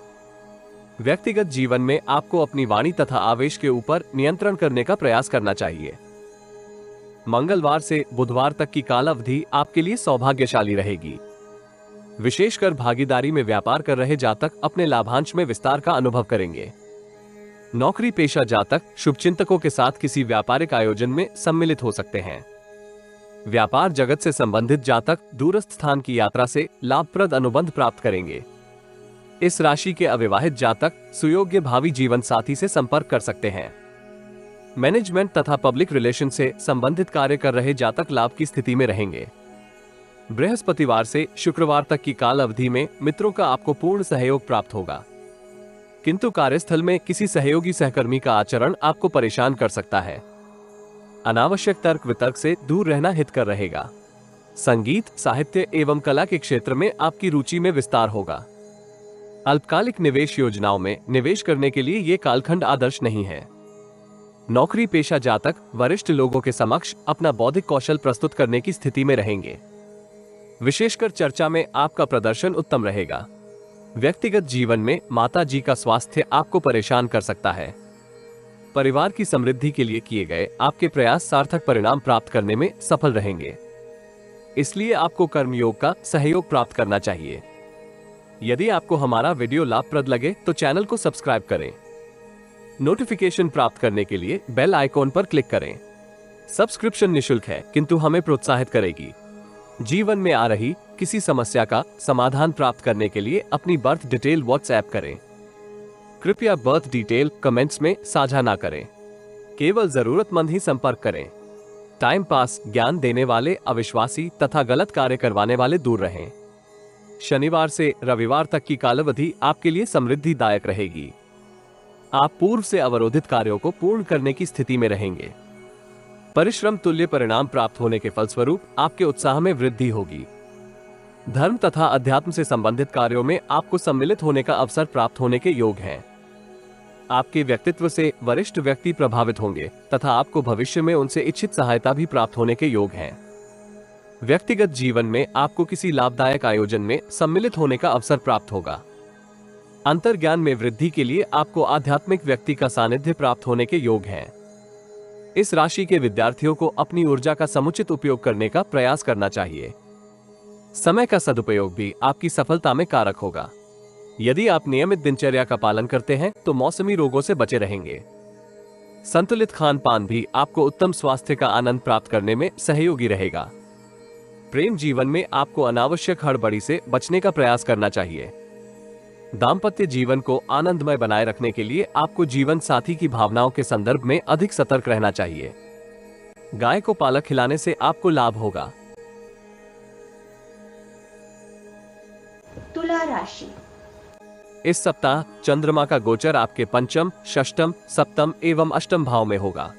व्यक्तिगत जीवन में आपको अपनी वाणी तथा आवेश के ऊपर नियंत्रण करने का प्रयास करना चाहिए। मंगलवार से बुधवार तक की काल अवधि आपके लिए सौभाग्यशाली रहेगी। विशेषकर भागीदारी में व्यापार कर रहे जातक अपने लाभांश में विस्तार का अनुभव करेंगे। नौकरी पेशा जातक शुभचिंतकों के साथ किसी व्यापारिक आयोजन में सम्मिलित हो सकते हैं। व्यापार जगत से संबंधित जातक दूरस्थ स्थान की यात्रा से लाभप्रद अनुबंध प्राप्त करेंगे। इस राशि के अविवाहित जातक सुयोग्य भावी जीवन साथी से संपर्क कर सकते हैं। मैनेजमेंट तथा पब्लिक रिलेशन से संबंधित कार्य कर रहे जातक लाभ की स्थिति में रहेंगे। बृहस्पतिवार से शुक्रवार तक की काल अवधि में मित्रों का आपको पूर्ण सहयोग प्राप्त होगा, किंतु कार्यस्थल में किसी सहयोगी सहकर्मी का आचरण आपको परेशान कर सकता है। अनावश्यक तर्क वितर्क से दूर रहना हितकर रहेगा। संगीत, साहित्य एवं कला के क्षेत्र में आपकी रुचि में विस्तार होगा। अल्पकालिक निवेश योजनाओं में निवेश करने के लिए ये कालखंड आदर्श नहीं है। नौकरी पेशा जातक वरिष्ठ लोगों के समक्ष अपना बौद्धिक कौशल प्रस्तुत करने की स्थिति में रहेंगे। विशेषकर चर्चा में आपका प्रदर्शन उत्तम रहेगा। व्यक्तिगत जीवन में माता जी का स्वास्थ्य आपको परेशान कर सकता है। परिवार की समृद्धि के लिए किए गए आपके प्रयास सार्थक परिणाम प्राप्त करने में सफल रहेंगे। इसलिए आपको कर्मयोग का सहयोग प्राप्त करना चाहिए। यदि आपको हमारा वीडियो लाभप्रद लगे तो चैनल को सब्सक्राइब करें। नोटिफिकेशन प्राप्त करने के लिए बेल आइकॉन पर क्लिक करें। सब्सक्रिप्शन निशुल्क है, किंतु हमें प्रोत्साहित करेगी। जीवन में आ रही किसी समस्या का समाधान प्राप्त करने के लिए अपनी बर्थ डिटेल व्हाट्सएप करें। कृपया बर्थ डिटेल कमेंट्स में साझा ना करें। केवल जरूरतमंद ही संपर्क करें। टाइम पास, ज्ञान देने वाले अविश्वासी तथा गलत कार्य करवाने वाले दूर रहें। शनिवार से रविवार तक की कालावधि आपके लिए समृद्धिदायक रहेगी। आप पूर्व से अवरोधित कार्यों को पूर्ण करने की स्थिति में रहेंगे। परिश्रम तुल्य परिणाम प्राप्त होने के फलस्वरूप आपके उत्साह में वृद्धि होगी। धर्म तथा अध्यात्म से संबंधित कार्यों में आपको सम्मिलित होने का अवसर प्राप्त होने के योग हैं। आपके व्यक्तित्व से वरिष्ठ व्यक्ति प्रभावित होंगे तथा आपको भविष्य में उनसे इच्छित सहायता भी प्राप्त होने के योग हैं। व्यक्तिगत जीवन में आपको किसी लाभदायक आयोजन में सम्मिलित होने का अवसर प्राप्त होगा। अंतर्ज्ञान में वृद्धि के लिए आपको आध्यात्मिक व्यक्ति का सानिध्य प्राप्त होने के योग हैं। इस राशि के विद्यार्थियों को अपनी ऊर्जा का समुचित उपयोग करने का प्रयास करना चाहिए। समय का सदुपयोग भी आपकी सफलता में कारक होगा। यदि आप नियमित दिनचर्या का पालन करते हैं तो मौसमी रोगों से बचे रहेंगे। संतुलित खान पान भी आपको उत्तम स्वास्थ्य का आनंद प्राप्त करने में सहयोगी रहेगा। प्रेम जीवन में आपको अनावश्यक हड़बड़ी से बचने का प्रयास करना चाहिए। दाम्पत्य जीवन को आनंदमय बनाए रखने के लिए आपको जीवन साथी की भावनाओं के संदर्भ में अधिक सतर्क रहना चाहिए। गाय को पालक खिलाने से आपको लाभ होगा। तुला राशि। इस सप्ताह चंद्रमा का गोचर आपके पंचम, षष्टम, सप्तम एवं अष्टम भाव में होगा।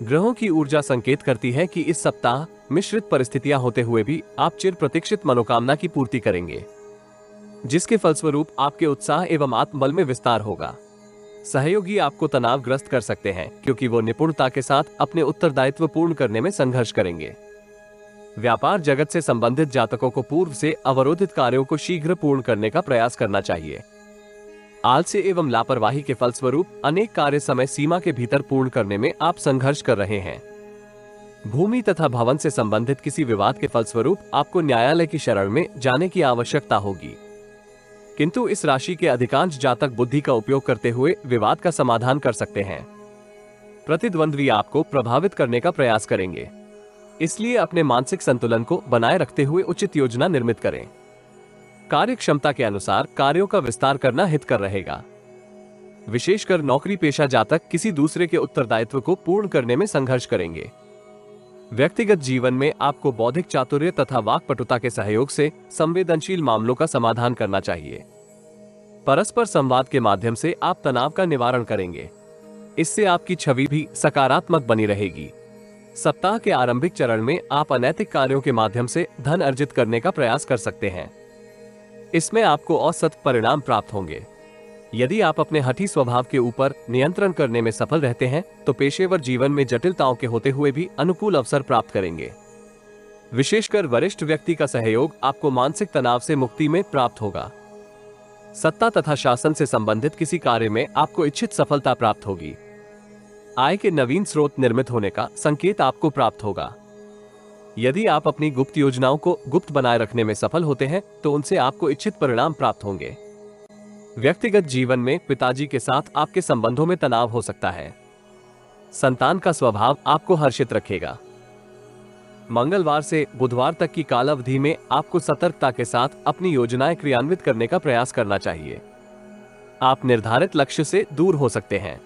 ग्रहों की ऊर्जा संकेत करती है कि इस सप्ताह मिश्रित परिस्थितियां होते हुए भी आप चिर प्रतीक्षित मनोकामना की पूर्ति करेंगे, जिसके फलस्वरूप आपके उत्साह एवं आत्मबल में विस्तार होगा। सहयोगी आपको तनावग्रस्त कर सकते हैं क्योंकि वो निपुणता के साथ अपने उत्तरदायित्व पूर्ण करने में संघर्ष करेंगे। व्यापार जगत से संबंधित जातकों को पूर्व से अवरोधित कार्यों को शीघ्र पूर्ण करने का प्रयास करना चाहिए। आलस्य एवं लापरवाही के फलस्वरूप अनेक कार्य समय सीमा के भीतर पूर्ण करने में आप संघर्ष कर रहे हैं। भूमि तथा भवन से संबंधित किसी विवाद के फलस्वरूप आपको न्यायालय की शरण में जाने की आवश्यकता होगी, किंतु इस राशि के अधिकांश जातक बुद्धि का उपयोग करते हुए विवाद का समाधान कर सकते हैं। प्रतिद्वंद्वी आपको प्रभावित करने का प्रयास करेंगे, इसलिए अपने मानसिक संतुलन को बनाए रखते हुए उचित योजना निर्मित करें। कार्य क्षमता के अनुसार कार्यों का विस्तार करना हितकर रहेगा। विशेषकर नौकरी पेशा जातक किसी दूसरे के उत्तरदायित्व को पूर्ण करने में संघर्ष करेंगे। व्यक्तिगत जीवन में आपको बौद्धिक चातुर्य तथा वाक्पटुता के सहयोग से संवेदनशील मामलों का समाधान करना चाहिए। परस्पर संवाद के माध्यम से आप तनाव का निवारण करेंगे, इससे आपकी छवि भी सकारात्मक बनी रहेगी। सप्ताह के आरंभिक चरण में आप अनैतिक कार्यों के माध्यम से धन अर्जित करने का प्रयास कर सकते हैं। इसमें आपको औसत परिणाम प्राप्त होंगे। यदि आप अपने हठी स्वभाव के ऊपर नियंत्रण करने में सफल रहते हैं तो पेशेवर जीवन में जटिलताओं के होते हुए भी अनुकूल अवसर प्राप्त करेंगे। विशेषकर वरिष्ठ व्यक्ति का सहयोग आपको मानसिक तनाव से मुक्ति में प्राप्त होगा। सत्ता तथा शासन से संबंधित किसी कार्य में आपको इच्छित सफलता प्राप्त होगी। आय के नवीन स्रोत निर्मित होने का संकेत आपको प्राप्त होगा। यदि आप अपनी गुप्त योजनाओं को गुप्त बनाए रखने में सफल होते हैं तो उनसे आपको इच्छित परिणाम प्राप्त होंगे। व्यक्तिगत जीवन में पिताजी के साथ आपके संबंधों में तनाव हो सकता है। संतान का स्वभाव आपको हर्षित रखेगा। मंगलवार से बुधवार तक की कालावधि में आपको सतर्कता के साथ अपनी योजनाएं क्रियान्वित करने का प्रयास करना चाहिए। आप निर्धारित लक्ष्य से दूर हो सकते हैं।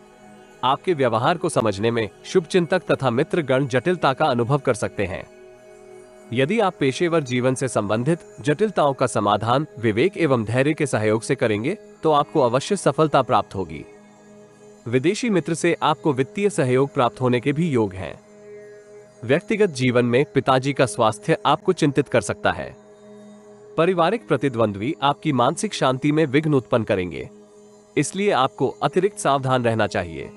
आपके व्यवहार को समझने में शुभचिंतक तथा मित्रगण जटिलता का अनुभव कर सकते हैं। यदि आप पेशेवर जीवन से संबंधित जटिलताओं का समाधान विवेक एवं धैर्य के सहयोग से करेंगे तो आपको अवश्य सफलता प्राप्त होगी। विदेशी मित्र से आपको वित्तीय सहयोग प्राप्त होने के भी योग हैं। व्यक्तिगत जीवन में पिताजी का स्वास्थ्य आपको चिंतित कर सकता है। पारिवारिक प्रतिद्वंद्वी आपकी मानसिक शांति में विघ्न उत्पन्न करेंगे, इसलिए आपको अतिरिक्त सावधान रहना चाहिए।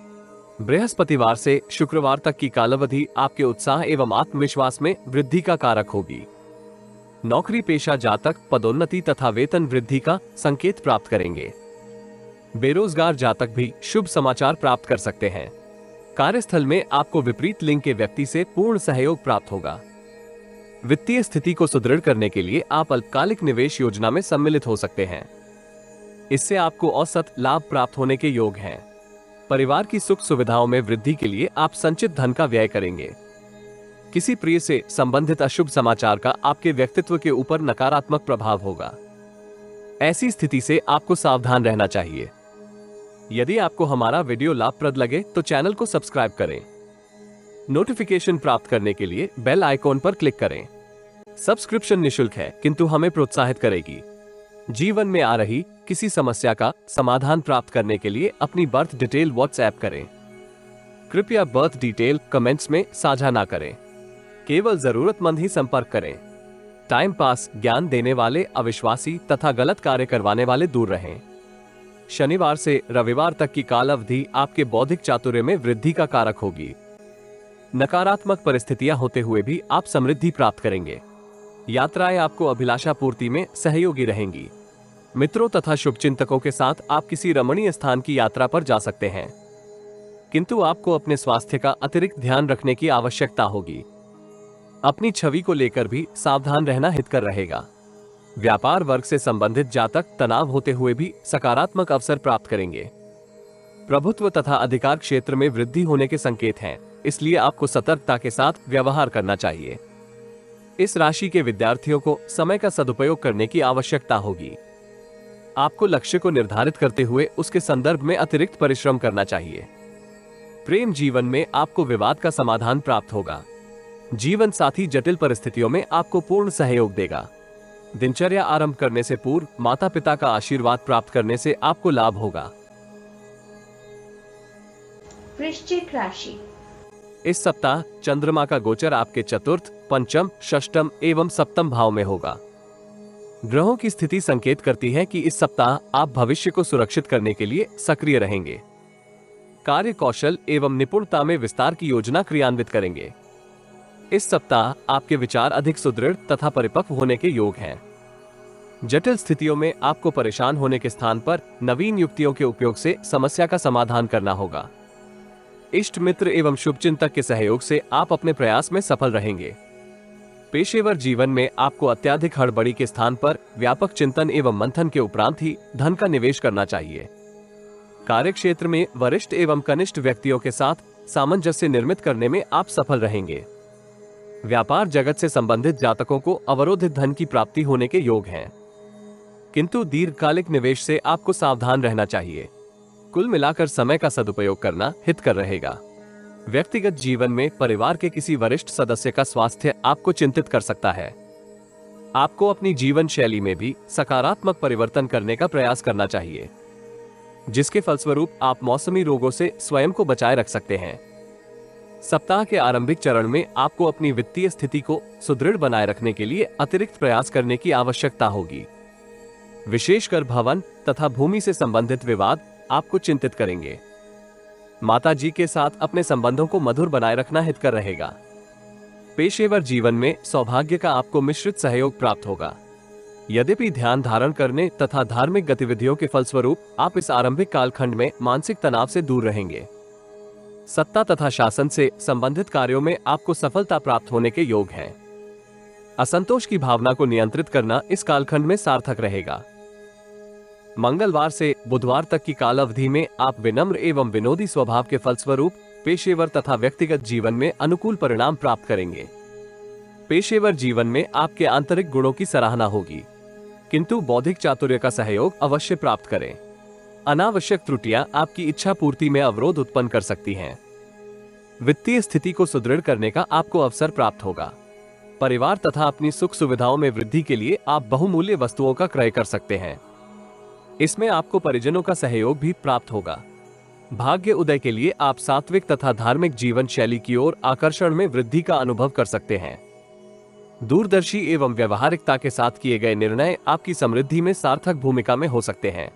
बृहस्पतिवार से शुक्रवार तक की कालावधि आपके उत्साह एवं आत्मविश्वास में वृद्धि का कारक होगी। नौकरी पेशा जातक पदोन्नति तथा वेतन वृद्धि का संकेत प्राप्त करेंगे। बेरोजगार जातक भी शुभ समाचार प्राप्त कर सकते हैं। कार्यस्थल में आपको विपरीत लिंग के व्यक्ति से पूर्ण सहयोग प्राप्त होगा। वित्तीय स्थिति को सुदृढ़ करने के लिए आप अल्पकालिक निवेश योजना में सम्मिलित हो सकते हैं। इससे आपको औसत लाभ प्राप्त होने के योग हैं। परिवार की सुख सुविधाओं में वृद्धि के लिए आप संचित धन का व्यय करेंगे। किसी प्रिय से संबंधित अशुभ समाचार का आपके व्यक्तित्व के ऊपर नकारात्मक प्रभाव होगा। ऐसी स्थिति से आपको सावधान रहना चाहिए। यदि आपको हमारा वीडियो लाभप्रद लगे तो चैनल को सब्सक्राइब करें। नोटिफिकेशन प्राप्त करने के लिए बेल आइकॉन पर क्लिक करें। सब्सक्रिप्शन निशुल्क है किंतु हमें प्रोत्साहित करेगी। जीवन में आ रही किसी समस्या का समाधान प्राप्त करने के लिए अपनी बर्थ डिटेल व्हाट्सएप करें। कृपया बर्थ डिटेल कमेंट्स में साझा ना करें। केवल जरूरतमंद ही संपर्क करें। टाइम पास, ज्ञान देने वाले अविश्वासी तथा गलत कार्य करवाने वाले दूर रहें। शनिवार से रविवार तक की काल अवधि आपके बौद्धिक चातुर्य में वृद्धि का कारक होगी। नकारात्मक परिस्थितियां होते हुए भी आप समृद्धि प्राप्त करेंगे। यात्राएं आपको अभिलाषा पूर्ति में सहयोगी रहेंगी। मित्रों तथा शुभचिंतकों के साथ आप किसी रमणीय स्थान की यात्रा पर जा सकते हैं, किंतु आपको अपने स्वास्थ्य का अतिरिक्त ध्यान रखने की आवश्यकता होगी। अपनी छवि को लेकर भी सावधान रहना हितकर रहेगा। व्यापार वर्ग से संबंधित जातक तनाव होते हुए भी सकारात्मक अवसर प्राप्त करेंगे। प्रभुत्व तथा अधिकार क्षेत्र में वृद्धि होने के संकेत हैं, इसलिए आपको सतर्कता के साथ व्यवहार करना चाहिए। इस राशि के विद्यार्थियों को समय का सदुपयोग करने की आवश्यकता होगी। आपको लक्ष्य को निर्धारित करते हुए उसके संदर्भ में अतिरिक्त परिश्रम करना चाहिए। प्रेम जीवन में आपको विवाद का समाधान प्राप्त होगा। जीवन साथी जटिल परिस्थितियों में आपको पूर्ण सहयोग देगा। दिनचर्या आरंभ करने से पूर्व माता पिता का आशीर्वाद प्राप्त करने से आपको लाभ होगा। वृश्चिक राशि। इस सप्ताह चंद्रमा का गोचर आपके चतुर्थ, पंचम, षष्टम एवं सप्तम भाव में होगा। ग्रहों की स्थिति संकेत करती है कि इस सप्ताह आप भविष्य को सुरक्षित करने के लिए सक्रिय रहेंगे। कार्य कौशल एवं निपुणता में विस्तार की योजना क्रियान्वित करेंगे। इस सप्ताह आपके विचार अधिक सुदृढ़ तथा परिपक्व होने के योग हैं। जटिल स्थितियों में आपको परेशान होने के स्थान पर नवीन युक्तियों के उपयोग से समस्या का समाधान करना होगा। इष्ट मित्र एवं शुभचिंतक के सहयोग से आप अपने प्रयास में सफल रहेंगे। पेशेवर जीवन में आपको अत्यधिक हड़बड़ी के स्थान पर व्यापक चिंतन एवं मंथन के उपरांत ही धन का निवेश करना चाहिए। कार्य क्षेत्र में वरिष्ठ एवं कनिष्ठ व्यक्तियों के साथ सामंजस्य निर्मित करने में आप सफल रहेंगे। व्यापार जगत से संबंधित जातकों को अवरोधित धन की प्राप्ति होने के योग हैं, किंतु दीर्घकालिक निवेश से आपको सावधान रहना चाहिए। कुल मिलाकर समय का सदुपयोग करना हितकर रहेगा। व्यक्तिगत जीवन में परिवार के किसी वरिष्ठ सदस्य का स्वास्थ्य आपको चिंतित कर सकता है। आपको अपनी जीवन शैली में भी सकारात्मक परिवर्तन करने का प्रयास करना चाहिए, जिसके फलस्वरूप आप मौसमी रोगों से स्वयं को बचाए रख सकते हैं। सप्ताह के आरंभिक चरण में आपको अपनी वित्तीय स्थिति को सुदृढ़ बनाए रखने के लिए अतिरिक्त प्रयास करने की आवश्यकता होगी। विशेषकर भवन तथा भूमि से संबंधित विवाद आपको चिंतित करेंगे। माता जी के साथ अपने संबंधों को मधुर बनाए रखना हितकर रहेगा। पेशेवर जीवन में सौभाग्य का आपको मिश्रित सहयोग प्राप्त होगा। यद्यपि ध्यान धारण करने तथा धार्मिक गतिविधियों के फलस्वरूप आप इस आरंभिक कालखंड में मानसिक तनाव से दूर रहेंगे। सत्ता तथा शासन से संबंधित कार्यों में आपको सफलता प्राप्त होने के योग हैं। असंतोष की भावना को नियंत्रित करना इस कालखंड में सार्थक रहेगा। मंगलवार से बुधवार तक की काल अवधि में आप विनम्र एवं विनोदी स्वभाव के फलस्वरूप पेशेवर तथा व्यक्तिगत जीवन में अनुकूल परिणाम प्राप्त करेंगे। पेशेवर जीवन में आपके आंतरिक गुणों की सराहना होगी, किंतु बौद्धिक चातुर्य का सहयोग अवश्य प्राप्त करें। अनावश्यक त्रुटियां आपकी इच्छा पूर्ति में अवरोध उत्पन्न कर सकती हैं। वित्तीय स्थिति को सुदृढ़ करने का आपको अवसर प्राप्त होगा। परिवार तथा अपनी सुख सुविधाओं में वृद्धि के लिए आप बहुमूल्य वस्तुओं का क्रय कर सकते हैं। इसमें आपको परिजनों का सहयोग भी प्राप्त होगा। भाग्य उदय के लिए आप सात्विक तथा धार्मिक जीवन शैली की ओर आकर्षण में वृद्धि का अनुभव कर सकते हैं। दूरदर्शी एवं व्यवहारिकता के साथ किए गए निर्णय आपकी समृद्धि में सार्थक भूमिका में हो सकते हैं।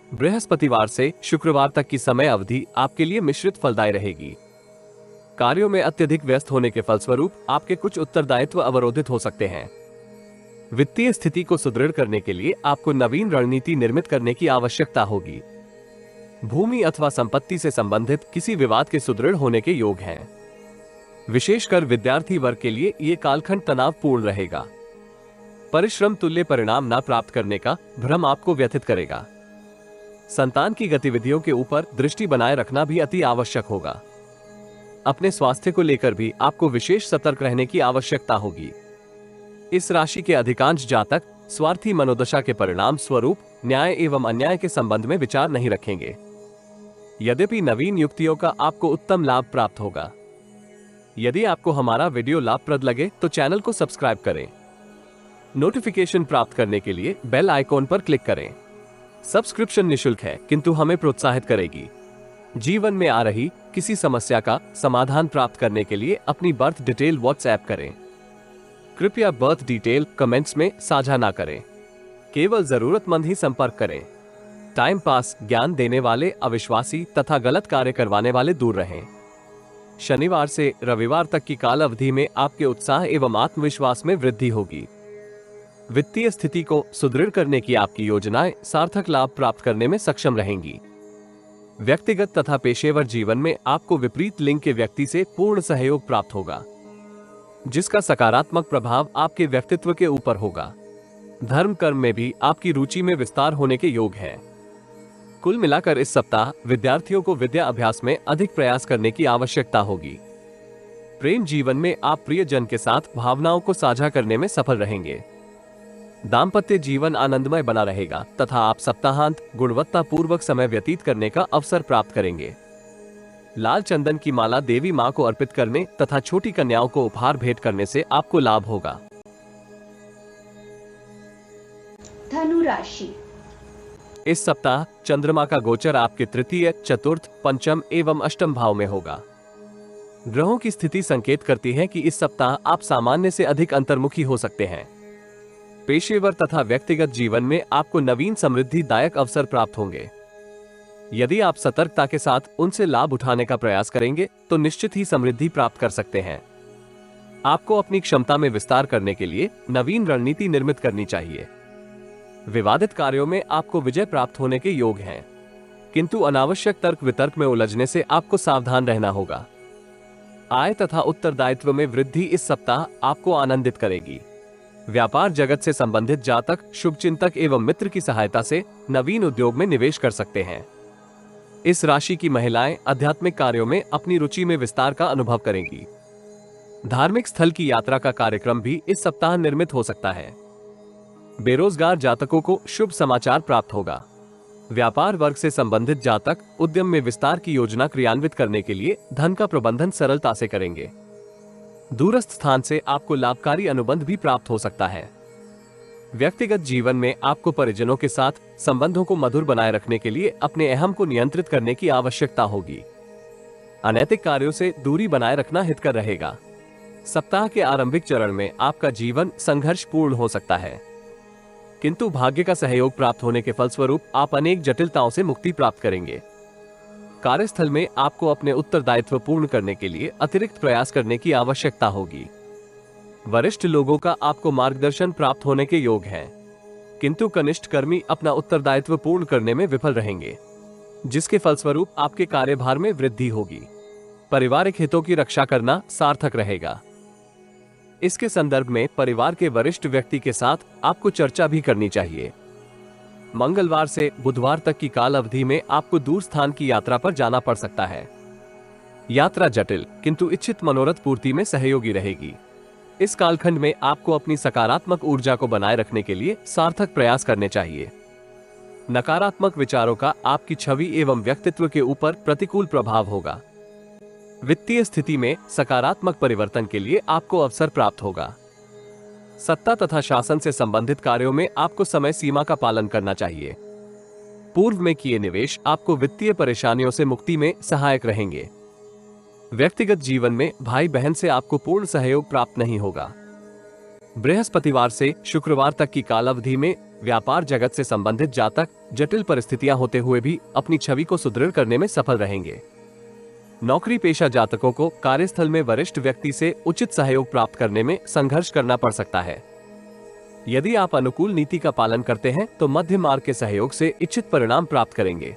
बृहस्पतिवार से शुक्रवार तक की समय अवधि आपके लिए मिश्रित फलदायी रहेगी। कार्यों में अत्यधिक व्यस्त होने के फलस्वरूप आपके कुछ उत्तरदायित्व अवरोधित हो सकते हैं। वित्तीय स्थिति को सुदृढ़ करने के लिए आपको नवीन रणनीति निर्मित करने की आवश्यकता होगी। भूमि अथवा संपत्ति से संबंधित किसी विवाद के सुदृढ़ होने के योग हैं। विशेषकर विद्यार्थी वर्ग के लिए ये कालखंड तनावपूर्ण रहेगा। परिश्रम तुल्य परिणाम न प्राप्त करने का भ्रम आपको व्यथित करेगा। संतान की गतिविधियों के ऊपर दृष्टि बनाए रखना भी अति आवश्यक होगा। अपने स्वास्थ्य को लेकर भी आपको विशेष सतर्क रहने की आवश्यकता होगी। इस राशि के अधिकांश जातक स्वार्थी मनोदशा के परिणाम स्वरूप न्याय एवं अन्याय के संबंध में विचार नहीं रखेंगे। यद्यपि नवीन युक्तियों का आपको उत्तम लाभ प्राप्त होगा। यदि आपको हमारा वीडियो लाभप्रद लगे तो चैनल को सब्सक्राइब करें। नोटिफिकेशन प्राप्त करने के लिए बेल आइकॉन पर क्लिक करें। सब्सक्रिप्शन निशुल्क है, किंतु हमें प्रोत्साहित करेगी। जीवन में आ रही किसी समस्या का समाधान प्राप्त करने के लिए अपनी बर्थ डिटेल व्हाट्सएप करें। कृपया बर्थ डिटेल कमेंट्स में साझा ना करें। केवल जरूरतमंद ही संपर्क करें। टाइम पास, ज्ञान देने वाले अविश्वासी तथा गलत कार्य करवाने वाले दूर रहें। शनिवार से रविवार तक की काल अवधि में आपके उत्साह एवं आत्मविश्वास में वृद्धि होगी। वित्तीय स्थिति को सुदृढ़ करने की आपकी योजनाएं सार्थक लाभ प्राप्त करने में सक्षम रहेंगी। व्यक्तिगत तथा पेशेवर जीवन में आपको विपरीत लिंग के व्यक्ति से पूर्ण सहयोग प्राप्त होगा, जिसका सकारात्मक प्रभाव आपके व्यक्तित्व के ऊपर होगा। धर्म कर्म में भी आपकी रुचि में विस्तार होने के योग है। कुल मिलाकर इस सप्ताह विद्यार्थियों को विद्या अभ्यास में अधिक प्रयास करने की आवश्यकता होगी। प्रेम जीवन में आप प्रियजन के साथ भावनाओं को साझा करने में सफल रहेंगे। दाम्पत्य जीवन आनंदमय बना रहेगा तथा आप सप्ताहांत गुणवत्तापूर्वक समय व्यतीत करने का अवसर प्राप्त करेंगे। लाल चंदन की माला देवी मां को अर्पित करने तथा छोटी कन्याओं को उपहार भेंट करने से आपको लाभ होगा। धनु राशि। इस सप्ताह चंद्रमा का गोचर आपके तृतीय, चतुर्थ, पंचम एवं अष्टम भाव में होगा। ग्रहों की स्थिति संकेत करती है कि इस सप्ताह आप सामान्य से अधिक अंतर्मुखी हो सकते हैं। पेशेवर तथा व्यक्तिगत जीवन में आपको नवीन समृद्धिदायक अवसर प्राप्त होंगे। यदि आप सतर्कता के साथ उनसे लाभ उठाने का प्रयास करेंगे तो निश्चित ही समृद्धि प्राप्त कर सकते हैं। आपको अपनी क्षमता में विस्तार करने के लिए नवीन रणनीति निर्मित करनी चाहिए। विवादित कार्यों में आपको विजय प्राप्त होने के योग हैं, किंतु अनावश्यक तर्क वितर्क में उलझने से आपको सावधान रहना होगा। आय तथा उत्तरदायित्व में वृद्धि इस सप्ताह आपको आनंदित करेगी। व्यापार जगत से संबंधित जातक शुभचिंतक एवं मित्र की सहायता से नवीन उद्योग में निवेश कर सकते हैं। इस राशि की महिलाएं आध्यात्मिक कार्यों में अपनी रुचि में विस्तार का अनुभव करेंगी। धार्मिक स्थल की यात्रा का कार्यक्रम भी इस सप्ताह निर्मित हो सकता है। बेरोजगार जातकों को शुभ समाचार प्राप्त होगा। व्यापार वर्ग से संबंधित जातक उद्यम में विस्तार की योजना क्रियान्वित करने के लिए धन का प्रबंधन सरलता से करेंगे। दूरस्थ स्थान से आपको लाभकारी अनुबंध भी प्राप्त हो सकता है। व्यक्तिगत जीवन में आपको परिजनों के साथ संबंधों को मधुर बनाए रखने के लिए अपने अहम को नियंत्रित करने की आवश्यकता होगी। अनैतिक कार्यों से दूरी बनाए रखना हितकर रहेगा। सप्ताह के आरंभिक चरण में आपका जीवन संघर्षपूर्ण हो सकता है, किंतु भाग्य का सहयोग प्राप्त होने के फलस्वरूप आप अनेक जटिलताओं से मुक्ति प्राप्त करेंगे। कार्यस्थल में आपको अपने उत्तरदायित्व पूर्ण करने के लिए अतिरिक्त प्रयास करने की आवश्यकता होगी। वरिष्ठ लोगों का आपको मार्गदर्शन प्राप्त होने के योग हैं, किंतु कनिष्ठ कर्मी अपना उत्तरदायित्व पूर्ण करने में विफल रहेंगे, जिसके फलस्वरूप आपके कार्यभार में वृद्धि होगी। पारिवारिक हितों की रक्षा करना सार्थक रहेगा। इसके संदर्भ में परिवार के वरिष्ठ व्यक्ति के साथ आपको चर्चा भी करनी चाहिए। मंगलवार से बुधवार तक की काल अवधि में आपको दूर स्थान की यात्रा पर जाना पड़ सकता है। यात्रा जटिल किंतु इच्छित मनोरथ पूर्ति में सहयोगी रहेगी। इस कालखंड में आपको अपनी सकारात्मक ऊर्जा को बनाए रखने के लिए सार्थक प्रयास करने चाहिए। नकारात्मक विचारों का आपकी छवि एवं व्यक्तित्व के ऊपर प्रतिकूल प्रभाव होगा। वित्तीय स्थिति में सकारात्मक परिवर्तन के लिए आपको अवसर प्राप्त होगा। सत्ता तथा शासन से संबंधित कार्यों में आपको समय सीमा का पालन करना चाहिए। पूर्व में किए निवेश आपको वित्तीय परेशानियों से मुक्ति में सहायक रहेंगे। व्यक्तिगत जीवन में भाई बहन से आपको पूर्ण सहयोग प्राप्त नहीं होगा। बृहस्पतिवार से शुक्रवार तक की काल अवधि में व्यापार जगत से संबंधित जातक जटिल परिस्थितियां होते हुए भी अपनी छवि को सुदृढ़ करने में सफल रहेंगे। नौकरी पेशा जातकों को कार्यस्थल में वरिष्ठ व्यक्ति से उचित सहयोग प्राप्त करने में संघर्ष करना पड़ सकता है। यदि आप अनुकूल नीति का पालन करते हैं तो मध्य मार्ग के सहयोग से इच्छित परिणाम प्राप्त करेंगे।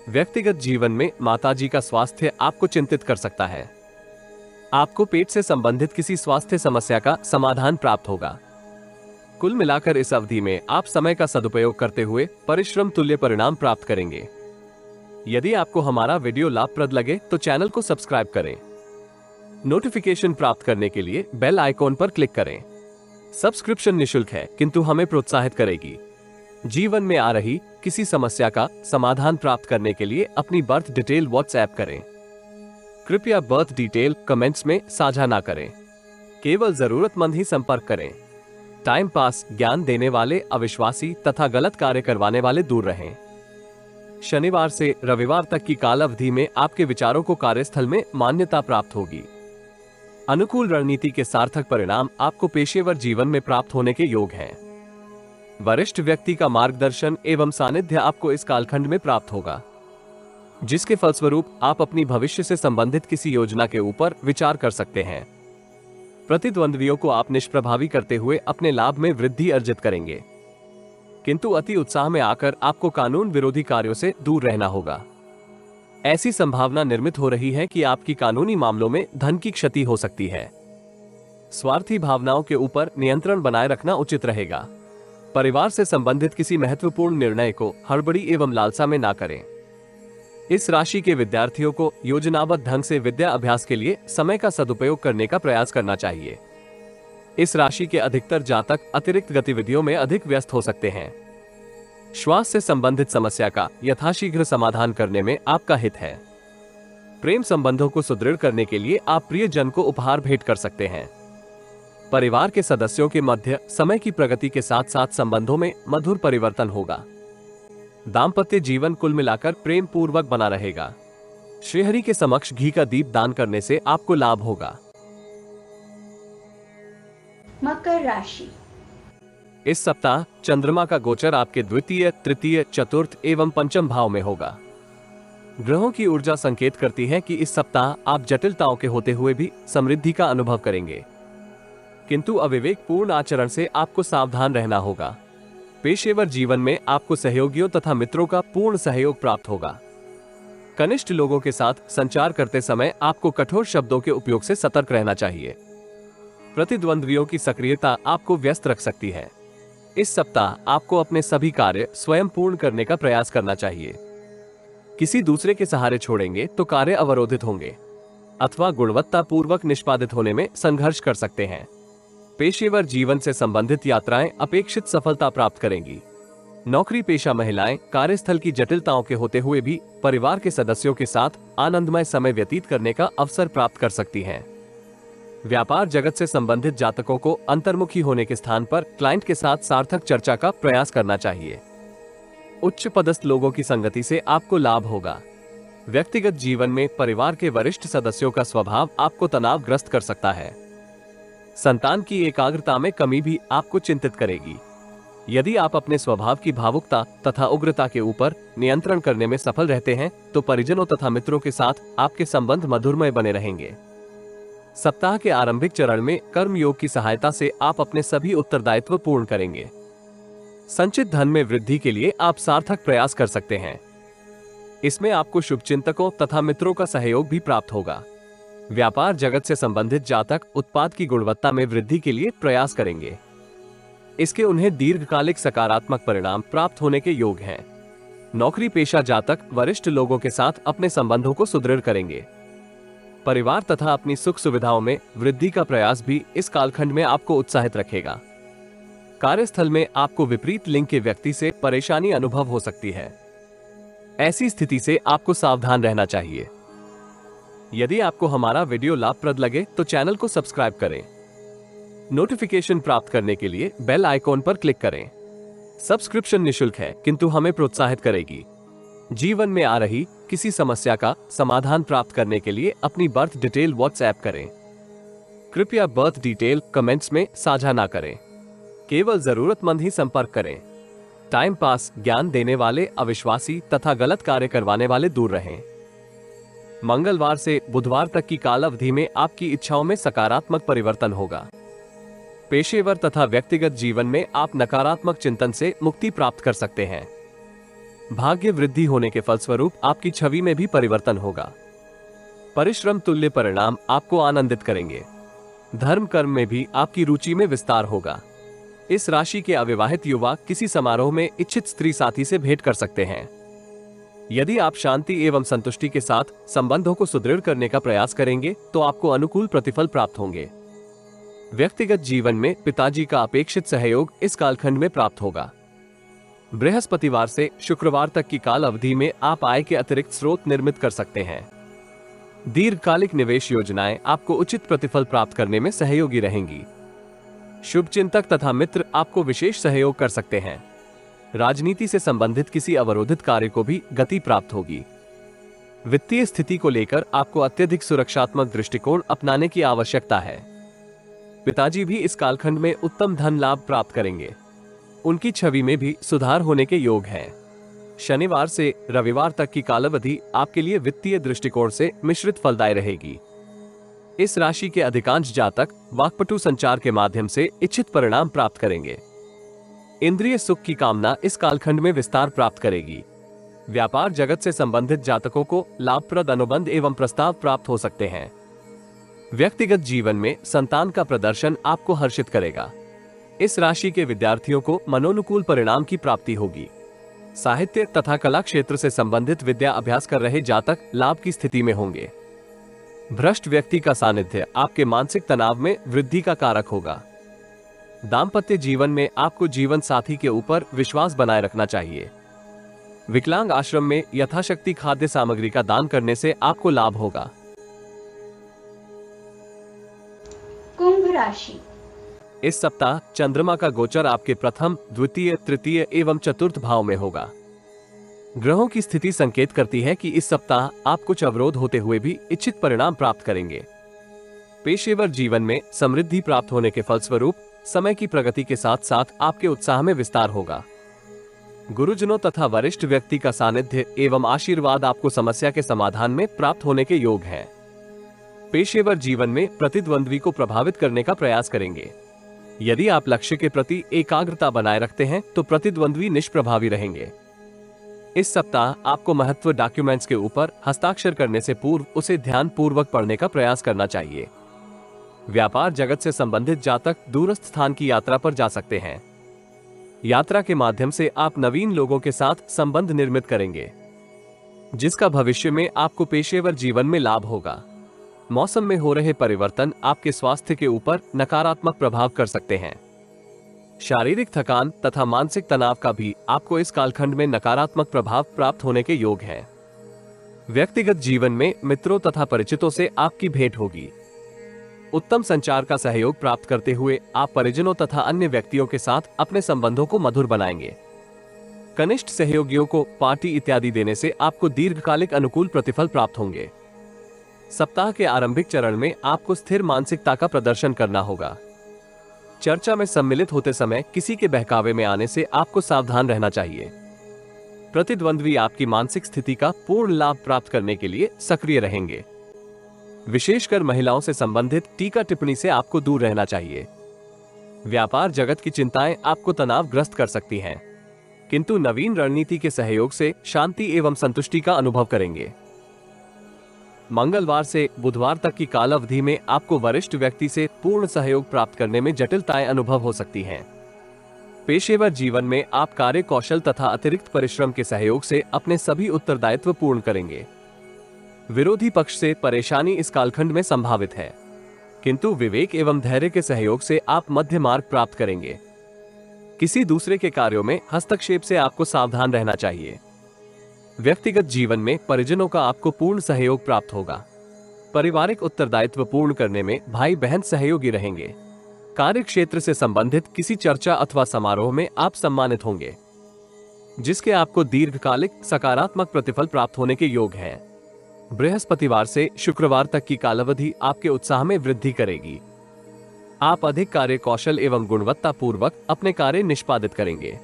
व्यक्तिगत जीवन में माताजी का स्वास्थ्य आपको चिंतित कर सकता है। आपको पेट से संबंधित किसी स्वास्थ्य समस्या का समाधान प्राप्त होगा। कुल मिलाकर इस अवधि में आप समय का सदुपयोग करते हुए परिश्रम तुल्य परिणाम प्राप्त करेंगे। यदि आपको हमारा वीडियो लाभप्रद लगे तो चैनल को सब्सक्राइब करें। नोटिफिकेशन प्राप्त करने के लिए बेल आइकॉन पर क्लिक करें। सब्सक्रिप्शन निशुल्क है किंतु हमें प्रोत्साहित करेगी। जीवन में आ रही किसी समस्या का समाधान प्राप्त करने के लिए अपनी बर्थ डिटेल व्हाट्सएप करें। कृपया बर्थ डिटेल कमेंट्स में साझा ना करें। केवल जरूरतमंद ही संपर्क करें। टाइम पास, ज्ञान देने वाले अविश्वासी तथा गलत कार्य करवाने वाले दूर रहें। शनिवार से रविवार तक की काल अवधि में आपके विचारों को कार्यस्थल में मान्यता प्राप्त होगी। अनुकूल रणनीति के सार्थक परिणाम आपको पेशेवर जीवन में प्राप्त होने के योग हैं। वरिष्ठ व्यक्ति का मार्गदर्शन एवं सानिध्य आपको इस कालखंड में प्राप्त होगा, जिसके फलस्वरूप आप अपनी भविष्य से संबंधित किसी योजना के ऊपर विचार कर सकते हैं। प्रतिद्वंद्वियों को आप निष्प्रभावी करते हुए अपने लाभ में वृद्धि अर्जित करेंगे, किंतु अति उत्साह में आकर आपको कानून विरोधी कार्यों से दूर रहना होगा। ऐसी संभावना निर्मित हो रही है कि आपकी कानूनी मामलों में धन की क्षति हो सकती है। स्वार्थी भावनाओं के ऊपर नियंत्रण बनाए रखना उचित रहेगा। परिवार से संबंधित किसी महत्वपूर्ण निर्णय को हड़बड़ी एवं लालसा में ना करें। इस राशि के विद्यार्थियों को योजनाबद्ध ढंग से विद्या अभ्यास के लिए समय का सदुपयोग करने का प्रयास करना चाहिए। इस राशि के अधिकतर जातक अतिरिक्त गतिविधियों में अधिक व्यस्त हो सकते हैं। श्वास से संबंधित समस्या का यथाशीघ्र समाधान करने में आपका हित है। प्रेम संबंधों को सुदृढ़ करने के लिए आप प्रियजन को उपहार भेंट कर सकते हैं। परिवार के सदस्यों के मध्य समय की प्रगति के साथ साथ संबंधों में मधुर परिवर्तन होगा। दाम्पत्य जीवन कुल मिलाकर प्रेम पूर्वक बना रहेगा। श्रीहरि के समक्ष घी का दीप दान करने से आपको लाभ होगा। मकर राशि। इस सप्ताह चंद्रमा का गोचर आपके द्वितीय, तृतीय, चतुर्थ एवं पंचम भाव में होगा। ग्रहों की ऊर्जा संकेत करती है कि इस सप्ताह आप जटिलताओं के होते हुए भी समृद्धि का अनुभव करेंगे, किंतु अविवेकपूर्ण आचरण से आपको सावधान रहना होगा। पेशेवर जीवन में आपको सहयोगियों तथा मित्रों का पूर्ण सहयोग प्राप्त होगा। कनिष्ठ लोगों के साथ संचार करते समय आपको कठोर शब्दों के उपयोग से सतर्क रहना चाहिए। प्रतिद्वंद्वियों की सक्रियता आपको व्यस्त रख सकती है। इस सप्ताह आपको अपने सभी कार्य स्वयं पूर्ण करने का प्रयास करना चाहिए। किसी दूसरे के सहारे छोड़ेंगे तो कार्य अवरोधित होंगे अथवा गुणवत्ता पूर्वक निष्पादित होने में संघर्ष कर सकते हैं। पेशेवर जीवन से संबंधित यात्राएं अपेक्षित सफलता प्राप्त करेंगी। नौकरी पेशा महिलाएं कार्यस्थल की जटिलताओं के होते हुए भी परिवार के सदस्यों के साथ आनंदमय समय व्यतीत करने का अवसर प्राप्त कर सकती हैं। व्यापार जगत से संबंधित जातकों को अंतर्मुखी होने के स्थान पर क्लाइंट के साथ सार्थक चर्चा का प्रयास करना चाहिए। उच्च पदस्थ लोगों की संगति से आपको लाभ होगा। व्यक्तिगत जीवन में परिवार के वरिष्ठ सदस्यों का स्वभाव आपको तनावग्रस्त कर सकता है। संतान की एकाग्रता में कमी भी आपको चिंतित करेगी। यदि आप अपने स्वभाव की भावुकता तथा उग्रता के ऊपर नियंत्रण करने में सफल रहते हैं तो परिजनों तथा मित्रों के साथ आपके संबंध मधुरमय बने रहेंगे। सप्ताह के आरंभिक चरण में कर्म योग की सहायता से आप अपने सभी उत्तरदायित्व पूर्ण करेंगे। संचित धन में वृद्धि के लिए आप सार्थक प्रयास कर सकते हैं। इसमें आपको शुभचिंतकों तथा मित्रों का सहयोग भी प्राप्त होगा। व्यापार जगत से संबंधित जातक उत्पाद की गुणवत्ता में वृद्धि के लिए प्रयास करेंगे। इसके उन्हें दीर्घकालिक सकारात्मक परिणाम प्राप्त होने के योग हैं। नौकरी पेशा जातक वरिष्ठ लोगों के साथ अपने संबंधों को सुदृढ़ करेंगे। परिवार तथा अपनी सुख सुविधाओं में वृद्धि का प्रयास भी इस कालखंड में आपको उत्साहित रखेगा। कार्यस्थल में आपको विपरीत लिंग के व्यक्ति से परेशानी अनुभव हो सकती है। ऐसी स्थिति से आपको सावधान रहना चाहिए। यदि आपको हमारा वीडियो लाभप्रद लगे तो चैनल को सब्सक्राइब करें। नोटिफिकेशन प्राप्त करने के लिए बेल आइकॉन पर क्लिक करें। सब्सक्रिप्शन निशुल्क है किंतु हमें प्रोत्साहित करेगी। जीवन में आ रही किसी समस्या का समाधान प्राप्त करने के लिए अपनी बर्थ डिटेल व्हाट्सएप करें। कृपया बर्थ डिटेल कमेंट्स में साझा ना करें। केवल जरूरतमंद ही संपर्क करें। टाइम पास ज्ञान देने वाले अविश्वासी तथा गलत कार्य करवाने वाले दूर रहें। मंगलवार से बुधवार तक की काल अवधि में आपकी इच्छाओं में सकारात्मक परिवर्तन होगा। पेशेवर तथा व्यक्तिगत जीवन में आप नकारात्मक चिंतन से मुक्ति प्राप्त कर सकते हैं। भाग्य वृद्धि होने के फलस्वरूप आपकी छवि में भी परिवर्तन होगा। परिश्रम तुल्य परिणाम आपको आनंदित करेंगे। धर्म कर्म में भी आपकी रुचि में विस्तार होगा। इस राशि के अविवाहित युवा किसी समारोह में इच्छित स्त्री साथी से भेंट कर सकते हैं। यदि आप शांति एवं संतुष्टि के साथ संबंधों को सुदृढ़ करने का प्रयास करेंगे तो आपको अनुकूल प्रतिफल प्राप्त होंगे। व्यक्तिगत जीवन में पिताजी का अपेक्षित सहयोग इस कालखंड में प्राप्त होगा। बृहस्पतिवार से शुक्रवार तक की काल अवधि में आप आय के अतिरिक्त स्रोत निर्मित कर सकते हैं। दीर्घकालिक निवेश योजनाएं आपको उचित प्रतिफल प्राप्त करने में सहयोगी रहेंगी। शुभचिंतक तथा मित्र आपको विशेष सहयोग कर सकते हैं। राजनीति से संबंधित किसी अवरोधित कार्य को भी गति प्राप्त होगी। वित्तीय स्थिति को लेकर आपको अत्यधिक सुरक्षात्मक दृष्टिकोण अपनाने की आवश्यकता है। पिताजी भी इस कालखंड में उत्तम धन लाभ प्राप्त करेंगे। उनकी छवि में भी सुधार होने के योग हैं। शनिवार से रविवार तक की कालावधि आपके लिए वित्तीय दृष्टिकोण से मिश्रित फलदायी रहेगी। इस राशि के अधिकांश जातक वाक्पटु संचार के माध्यम से इच्छित परिणाम प्राप्त करेंगे। इंद्रिय सुख की कामना इस कालखंड में विस्तार प्राप्त करेगी। व्यापार जगत से संबंधित जातकों को लाभप्रद अनुबंध एवं प्रस्ताव प्राप्त हो सकते हैं। व्यक्तिगत जीवन में संतान का प्रदर्शन आपको हर्षित करेगा। इस राशि के विद्यार्थियों को मनोनुकूल परिणाम की प्राप्ति होगी। साहित्य तथा कला क्षेत्र से संबंधित विद्या अभ्यास कर रहे जातक लाभ की स्थिति में होंगे। भ्रष्ट व्यक्ति का सानिध्य आपके मानसिक तनाव में वृद्धि का कारक होगा। दाम्पत्य जीवन में आपको जीवन साथी के ऊपर विश्वास बनाए रखना चाहिए। विकलांग आश्रम में यथाशक्ति खाद्य सामग्री का दान करने से आपको लाभ होगा। कुंभ राशि। इस सप्ताह चंद्रमा का गोचर आपके प्रथम, द्वितीय, तृतीय एवं चतुर्थ भाव में होगा। ग्रहों की स्थिति संकेत करती है कि इस सप्ताह आप कुछ अवरोध होते हुए भी इच्छित परिणाम प्राप्त करेंगे। पेशेवर जीवन में समृद्धि प्राप्त होने के फलस्वरूप समय की प्रगति के साथ साथ आपके उत्साह में विस्तार होगा। गुरुजनों तथा वरिष्ठ व्यक्ति का सानिध्य एवं आशीर्वाद आपको समस्या के समाधान में प्राप्त होने के योग हैं। पेशेवर जीवन में प्रतिद्वंद्वी को प्रभावित करने का प्रयास करेंगे। यदि आप लक्ष्य के प्रति एकाग्रता बनाए रखते हैं तो प्रतिद्वंद्वी निष्प्रभावी रहेंगे। इस सप्ताह आपको महत्व डॉक्यूमेंट्स के ऊपर हस्ताक्षर करने से पूर्व उसे ध्यान पूर्वक पढ़ने का प्रयास करना चाहिए। व्यापार जगत से संबंधित जातक दूरस्थ स्थान की यात्रा पर जा सकते हैं। यात्रा के माध्यम से आप नवीन लोगों के साथ संबंध निर्मित करेंगे, जिसका भविष्य में आपको पेशेवर जीवन में लाभ होगा। मौसम में हो रहे परिवर्तन आपके स्वास्थ्य के ऊपर नकारात्मक प्रभाव कर सकते हैं। शारीरिक थकान तथा मानसिक तनाव का भी आपको इस कालखंड में नकारात्मक प्रभाव प्राप्त होने के योग है। व्यक्तिगत जीवन में मित्रों तथा परिचितों से आपकी भेंट होगी। उत्तम संचार का सहयोग प्राप्त करते हुए आप परिजनों तथा अन्य व्यक्तियों के साथ अपने संबंधों को मधुर बनाएंगे। कनिष्ठ सहयोगियों को पार्टी इत्यादि देने से आपको दीर्घकालिक अनुकूल प्रतिफल प्राप्त होंगे। सप्ताह के आरंभिक चरण में आपको स्थिर मानसिकता का प्रदर्शन करना होगा। चर्चा में सम्मिलित होते समय किसी के बहकावे में आने से आपको सावधान रहना चाहिए। प्रतिद्वंद्वी आपकी मानसिक स्थिति का पूर्ण लाभ प्राप्त करने के लिए सक्रिय रहेंगे। विशेषकर महिलाओं से संबंधित टीका टिप्पणी से आपको दूर रहना चाहिए। व्यापार जगत की चिंताएं आपको तनावग्रस्त कर सकती हैं, किंतु नवीन रणनीति के सहयोग से शांति एवं संतुष्टि का अनुभव करेंगे। मंगलवार से बुधवार तक की काल अवधि में आपको वरिष्ठ व्यक्ति से पूर्ण सहयोग प्राप्त करने में जटिलताएं अनुभव हो सकती हैं। पेशेवर जीवन में आप कार्य कौशल तथा अतिरिक्त परिश्रम के सहयोग से अपने सभी उत्तरदायित्व पूर्ण करेंगे। विरोधी पक्ष से परेशानी इस कालखंड में संभावित है, किंतु विवेक एवं धैर्य के सहयोग से आप मध्य मार्ग प्राप्त करेंगे। किसी दूसरे के कार्यों में हस्तक्षेप से आपको सावधान रहना चाहिए। व्यक्तिगत जीवन में परिजनों का आपको पूर्ण सहयोग प्राप्त होगा। पारिवारिक उत्तरदायित्व पूर्ण करने में भाई बहन सहयोगी रहेंगे। कार्य क्षेत्र से संबंधित किसी चर्चा अथवा समारोह में आप सम्मानित होंगे, जिसके आपको दीर्घकालिक सकारात्मक प्रतिफल प्राप्त होने के योग हैं। बृहस्पतिवार से शुक्रवार तक की कालावधि आपके उत्साह में वृद्धि करेगी। आप अधिक कार्य कौशल एवं गुणवत्ता पूर्वक अपने कार्य निष्पादित करेंगे।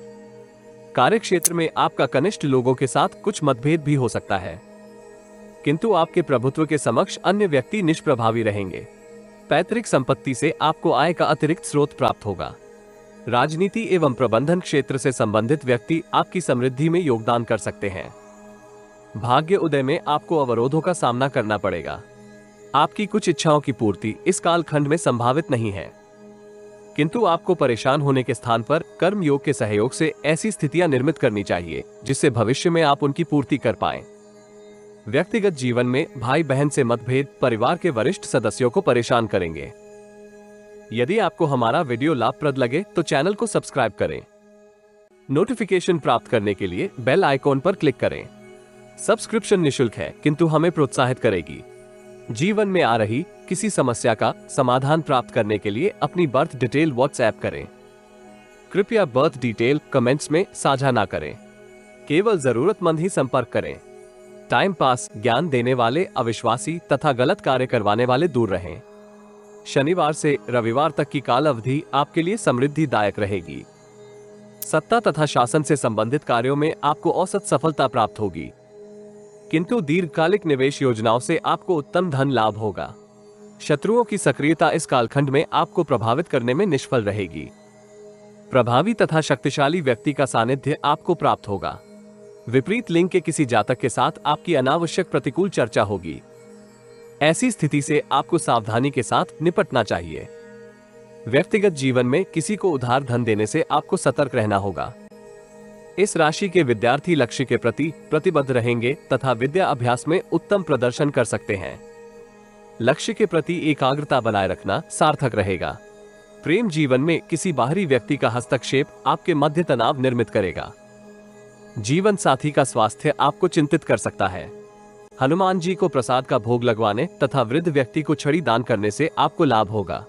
कार्य क्षेत्र में आपका कनिष्ठ लोगों के साथ कुछ मतभेद भी हो सकता है, किंतु आपके प्रभुत्व के समक्ष अन्य व्यक्ति निष्प्रभावी रहेंगे। पैतृक संपत्ति से आपको आय का अतिरिक्त स्रोत प्राप्त होगा। राजनीति एवं प्रबंधन क्षेत्र से संबंधित व्यक्ति आपकी समृद्धि में योगदान कर सकते हैं। भाग्य उदय में आपको अवरोधों का सामना करना पड़ेगा। आपकी कुछ इच्छाओं की पूर्ति इस कालखंड में संभावित नहीं है, किंतु आपको परेशान होने के स्थान पर कर्म योग के सहयोग से ऐसी स्थितियां निर्मित करनी चाहिए जिससे भविष्य में आप उनकी पूर्ति कर पाएं। व्यक्तिगत जीवन में भाई बहन से मतभेद परिवार के वरिष्ठ सदस्यों को परेशान करेंगे। यदि आपको हमारा वीडियो लाभप्रद लगे तो चैनल को सब्सक्राइब करें। नोटिफिकेशन प्राप्त करने के लिए बेल आइकॉन पर क्लिक करें। सब्सक्रिप्शन निशुल्क है, किंतु हमें प्रोत्साहित करेगी। जीवन में आ रही किसी समस्या का समाधान प्राप्त करने के लिए अपनी बर्थ डिटेल व्हाट्सएप करें। कृपया बर्थ डिटेल कमेंट्स में साझा ना करें। केवल जरूरतमंद ही संपर्क करें। टाइम पास, ज्ञान देने वाले अविश्वासी तथा गलत कार्य करवाने वाले दूर रहें। शनिवार से रविवार तक की काल अवधि आपके लिए समृद्धिदायक रहेगी। सत्ता तथा शासन से संबंधित कार्यों में आपको औसत सफलता प्राप्त होगी, किंतु दीर्घकालिक निवेश योजनाओं से आपको उत्तम धन लाभ होगा। शत्रुओं की सक्रियता इस कालखंड में आपको प्रभावित करने में निष्फल रहेगी। प्रभावी तथा शक्तिशाली व्यक्ति का सानिध्य आपको प्राप्त होगा। विपरीत लिंग के किसी जातक के साथ आपकी अनावश्यक प्रतिकूल चर्चा होगी। ऐसी स्थिति से आपको सावधानी के साथ निपटना चाहिए। व्यक्तिगत जीवन में किसी को उधार धन देने से आपको सतर्क रहना होगा। इस राशि के विद्यार्थी लक्ष्य के प्रति प्रतिबद्ध रहेंगे तथा विद्या अभ्यास में उत्तम प्रदर्शन कर सकते हैं। लक्ष्य के प्रति एकाग्रता बनाए रखना सार्थक रहेगा। प्रेम जीवन में किसी बाहरी व्यक्ति का हस्तक्षेप आपके मध्य तनाव निर्मित करेगा। जीवन साथी का स्वास्थ्य आपको चिंतित कर सकता है। हनुमान जी को प्रसाद का भोग लगवाने तथा वृद्ध व्यक्ति को छड़ी दान करने से आपको लाभ होगा।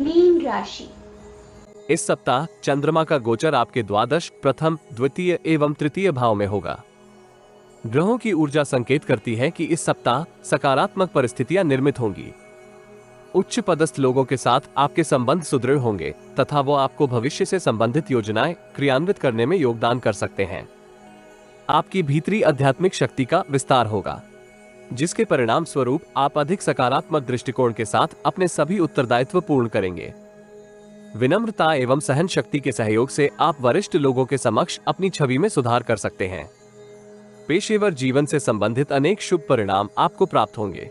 मीन राशि। इस सप्ताह चंद्रमा का गोचर आपके द्वादश, प्रथम, द्वितीय एवं तृतीय भाव में होगा। ग्रहों की ऊर्जा संकेत करती है कि इस सप्ताह सकारात्मक परिस्थितियां निर्मित होंगी। उच्च पदस्थ लोगों के साथ आपके संबंध सुदृढ़ होंगे तथा वो आपको भविष्य से संबंधित योजनाएं क्रियान्वित करने में योगदान कर सकते हैं। आपकी भीतरी आध्यात्मिक शक्ति का विस्तार होगा। जिसके परिणाम स्वरूप आप अधिक सकारात्मक दृष्टिकोण के साथ अपने सभी उत्तरदायित्व पूर्ण करेंगे। विनम्रता एवं सहन शक्ति के सहयोग से आप वरिष्ठ लोगों के समक्ष अपनी छवि में सुधार कर सकते हैं। पेशेवर जीवन से संबंधित अनेक शुभ परिणाम आपको प्राप्त होंगे।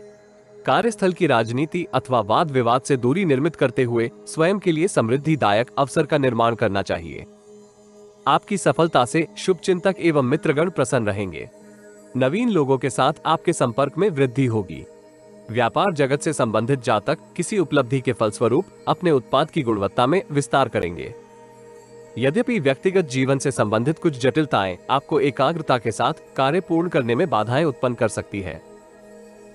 कार्यस्थल की राजनीति अथवा वाद विवाद से दूरी निर्मित करते हुए स्वयं के लिए समृद्धिदायक अवसर का निर्माण करना चाहिए। आपकी सफलता से शुभचिंतक एवं मित्रगण प्रसन्न रहेंगे। नवीन लोगों के साथ आपके संपर्क में वृद्धि होगी। व्यापार जगत से संबंधित जातक किसी उपलब्धि के फलस्वरूप अपने उत्पाद की गुणवत्ता में विस्तार करेंगे। यद्यपि व्यक्तिगत जीवन से संबंधित कुछ जटिलताएं आपको एकाग्रता के साथ कार्य पूर्ण करने में बाधाएं उत्पन्न कर सकती है।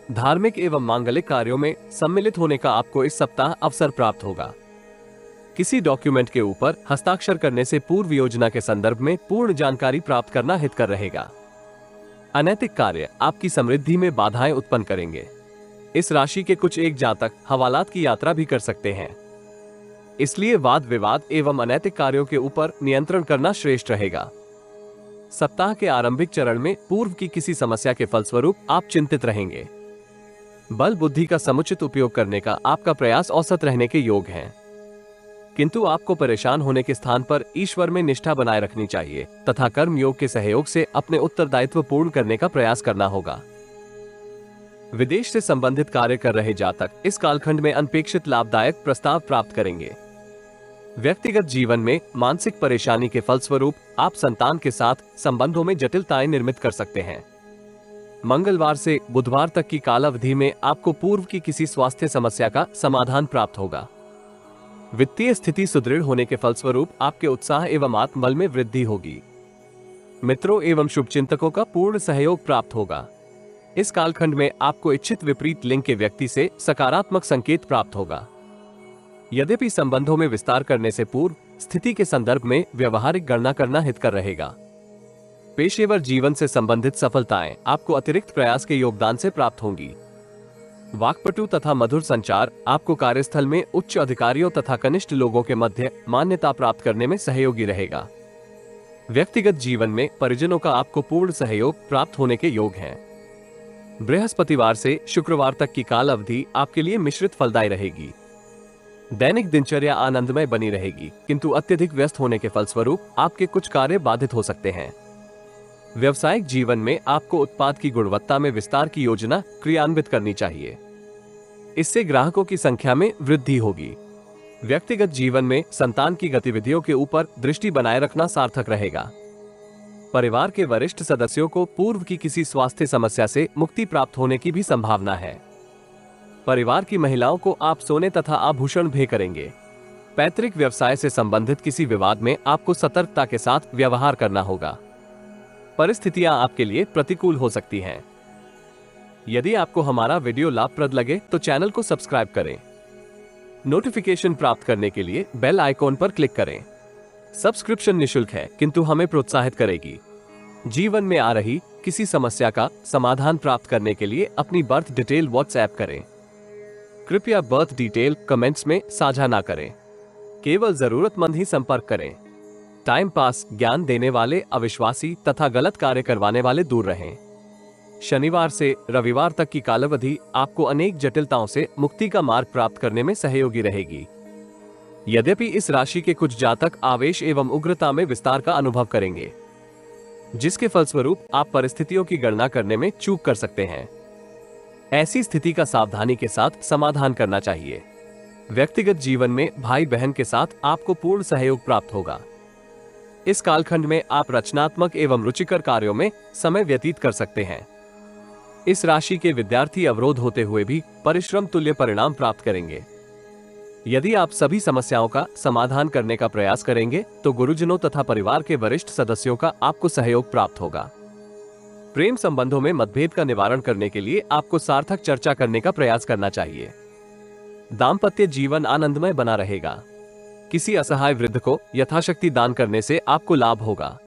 धार्मिक एवं मांगलिक कार्यों में सम्मिलित होने का आपको इस सप्ताह अवसर प्राप्त होगा। किसी डॉक्यूमेंट के ऊपर हस्ताक्षर करने से पूर्व योजना के संदर्भ में पूर्ण जानकारी प्राप्त करना हितकर रहेगा। अनैतिक कार्य आपकी समृद्धि में बाधाएं उत्पन्न करेंगे। इस राशि के कुछ एक जातक हवालात की यात्रा भी कर सकते हैं, इसलिए वाद विवाद एवं अनैतिक कार्यों के ऊपर नियंत्रण करना श्रेष्ठ रहेगा। सप्ताह के आरंभिक चरण में पूर्व की किसी समस्या के फलस्वरूप आप चिंतित रहेंगे। बल बुद्धि का समुचित उपयोग करने का आपका प्रयास औसत रहने के योग है, किंतु आपको परेशान होने के स्थान पर ईश्वर में निष्ठा बनाए रखनी चाहिए तथा कर्म योग के सहयोग से अपने उत्तरदायित्व पूर्ण करने का प्रयास करना होगा। विदेश से संबंधित कार्य कर रहे जातक इस कालखंड में अनपेक्षित लाभदायक प्रस्ताव प्राप्त करेंगे। व्यक्तिगत जीवन में मानसिक परेशानी के फलस्वरूप आप संतान के साथ संबंधों में जटिलताएं निर्मित कर सकते हैं। मंगलवार से बुधवार तक की कालावधि में आपको पूर्व की किसी स्वास्थ्य समस्या का समाधान प्राप्त होगा। वित्तीय स्थिति सुदृढ़ होने के फलस्वरूप आपके उत्साह एवं आत्मबल में वृद्धि होगी। मित्रों एवं शुभचिंतकों का पूर्ण सहयोग प्राप्त होगा। इस कालखंड में आपको इच्छित विपरीत लिंग के व्यक्ति से सकारात्मक संकेत प्राप्त होगा। यद्यपि संबंधों में विस्तार करने से पूर्व स्थिति के संदर्भ में व्यवहारिक गणना करना हितकर रहेगा। पेशेवर जीवन से संबंधित सफलताएं आपको अतिरिक्त प्रयास के योगदान से प्राप्त होंगी। वाक्पटु तथा मधुर संचार आपको कार्यस्थल में उच्च अधिकारियों तथा कनिष्ठ लोगों के मध्य मान्यता प्राप्त करने में सहयोगी रहेगा। व्यक्तिगत जीवन में परिजनों का आपको पूर्ण सहयोग प्राप्त होने के योग हैं। बृहस्पतिवार से शुक्रवार तक की काल अवधि आपके लिए मिश्रित फलदायी रहेगी। दैनिक दिनचर्या आनंदमय बनी रहेगी, किंतु अत्यधिक व्यस्त होने के फलस्वरूप आपके कुछ कार्य बाधित हो सकते हैं। व्यवसायिक जीवन में आपको उत्पाद की गुणवत्ता में विस्तार की योजना क्रियान्वित करनी चाहिए। इससे ग्राहकों की संख्या में वृद्धि होगी। व्यक्तिगत जीवन में संतान की गतिविधियों के ऊपर दृष्टि बनाए रखना सार्थक रहेगा। परिवार के वरिष्ठ सदस्यों को पूर्व की किसी स्वास्थ्य समस्या से मुक्ति प्राप्त होने की भी संभावना है। परिवार की महिलाओं को आप सोने तथा आभूषण भेंट करेंगे। पैतृक व्यवसाय से संबंधित किसी विवाद में आपको सतर्कता के साथ व्यवहार करना होगा। परिस्थितियां आपके लिए प्रतिकूल हो सकती हैं। यदि आपको हमारा वीडियो लाभप्रद लगे तो चैनल को सब्सक्राइब करें। नोटिफिकेशन प्राप्त करने के लिए बेल आइकॉन पर क्लिक करें। सब्सक्रिप्शन निशुल्क है, किंतु हमें प्रोत्साहित करेगी। जीवन में आ रही किसी समस्या का समाधान प्राप्त करने के लिए अपनी बर्थ डिटेल व्हाट्सएप करें। कृपया बर्थ डिटेल कमेंट्स में साझा ना करें। केवल जरूरतमंद ही संपर्क करें। टाइम पास, ज्ञान देने वाले अविश्वासी तथा गलत कार्य करवाने वाले दूर रहें। शनिवार से रविवार तक की कालावधि आपको अनेक जटिलताओं से मुक्ति का मार्ग प्राप्त करने में सहयोगी रहेगी। यद्यपि इस राशि के कुछ जातक आवेश एवं उग्रता में विस्तार का अनुभव करेंगे, जिसके फलस्वरूप आप परिस्थितियों की गणना करने में चूक कर सकते हैं। ऐसी स्थिति का सावधानी के साथ समाधान करना चाहिए। व्यक्तिगत जीवन में भाई बहन के साथ आपको पूर्ण सहयोग प्राप्त होगा। इस कालखंड में आप रचनात्मक एवं रुचिकर कार्यों में समय व्यतीत कर सकते हैं। इस राशि के विद्यार्थी अवरोध होते हुए भी परिश्रम तुल्य परिणाम प्राप्त करेंगे। यदि आप सभी समस्याओं का समाधान करने का प्रयास करेंगे तो गुरुजनों तथा परिवार के वरिष्ठ सदस्यों का आपको सहयोग प्राप्त होगा। प्रेम संबंधों में मतभेद का निवारण करने के लिए आपको सार्थक चर्चा करने का प्रयास करना चाहिए। दाम्पत्य जीवन आनंदमय बना रहेगा। किसी असहाय वृद्ध को यथाशक्ति दान करने से आपको लाभ होगा।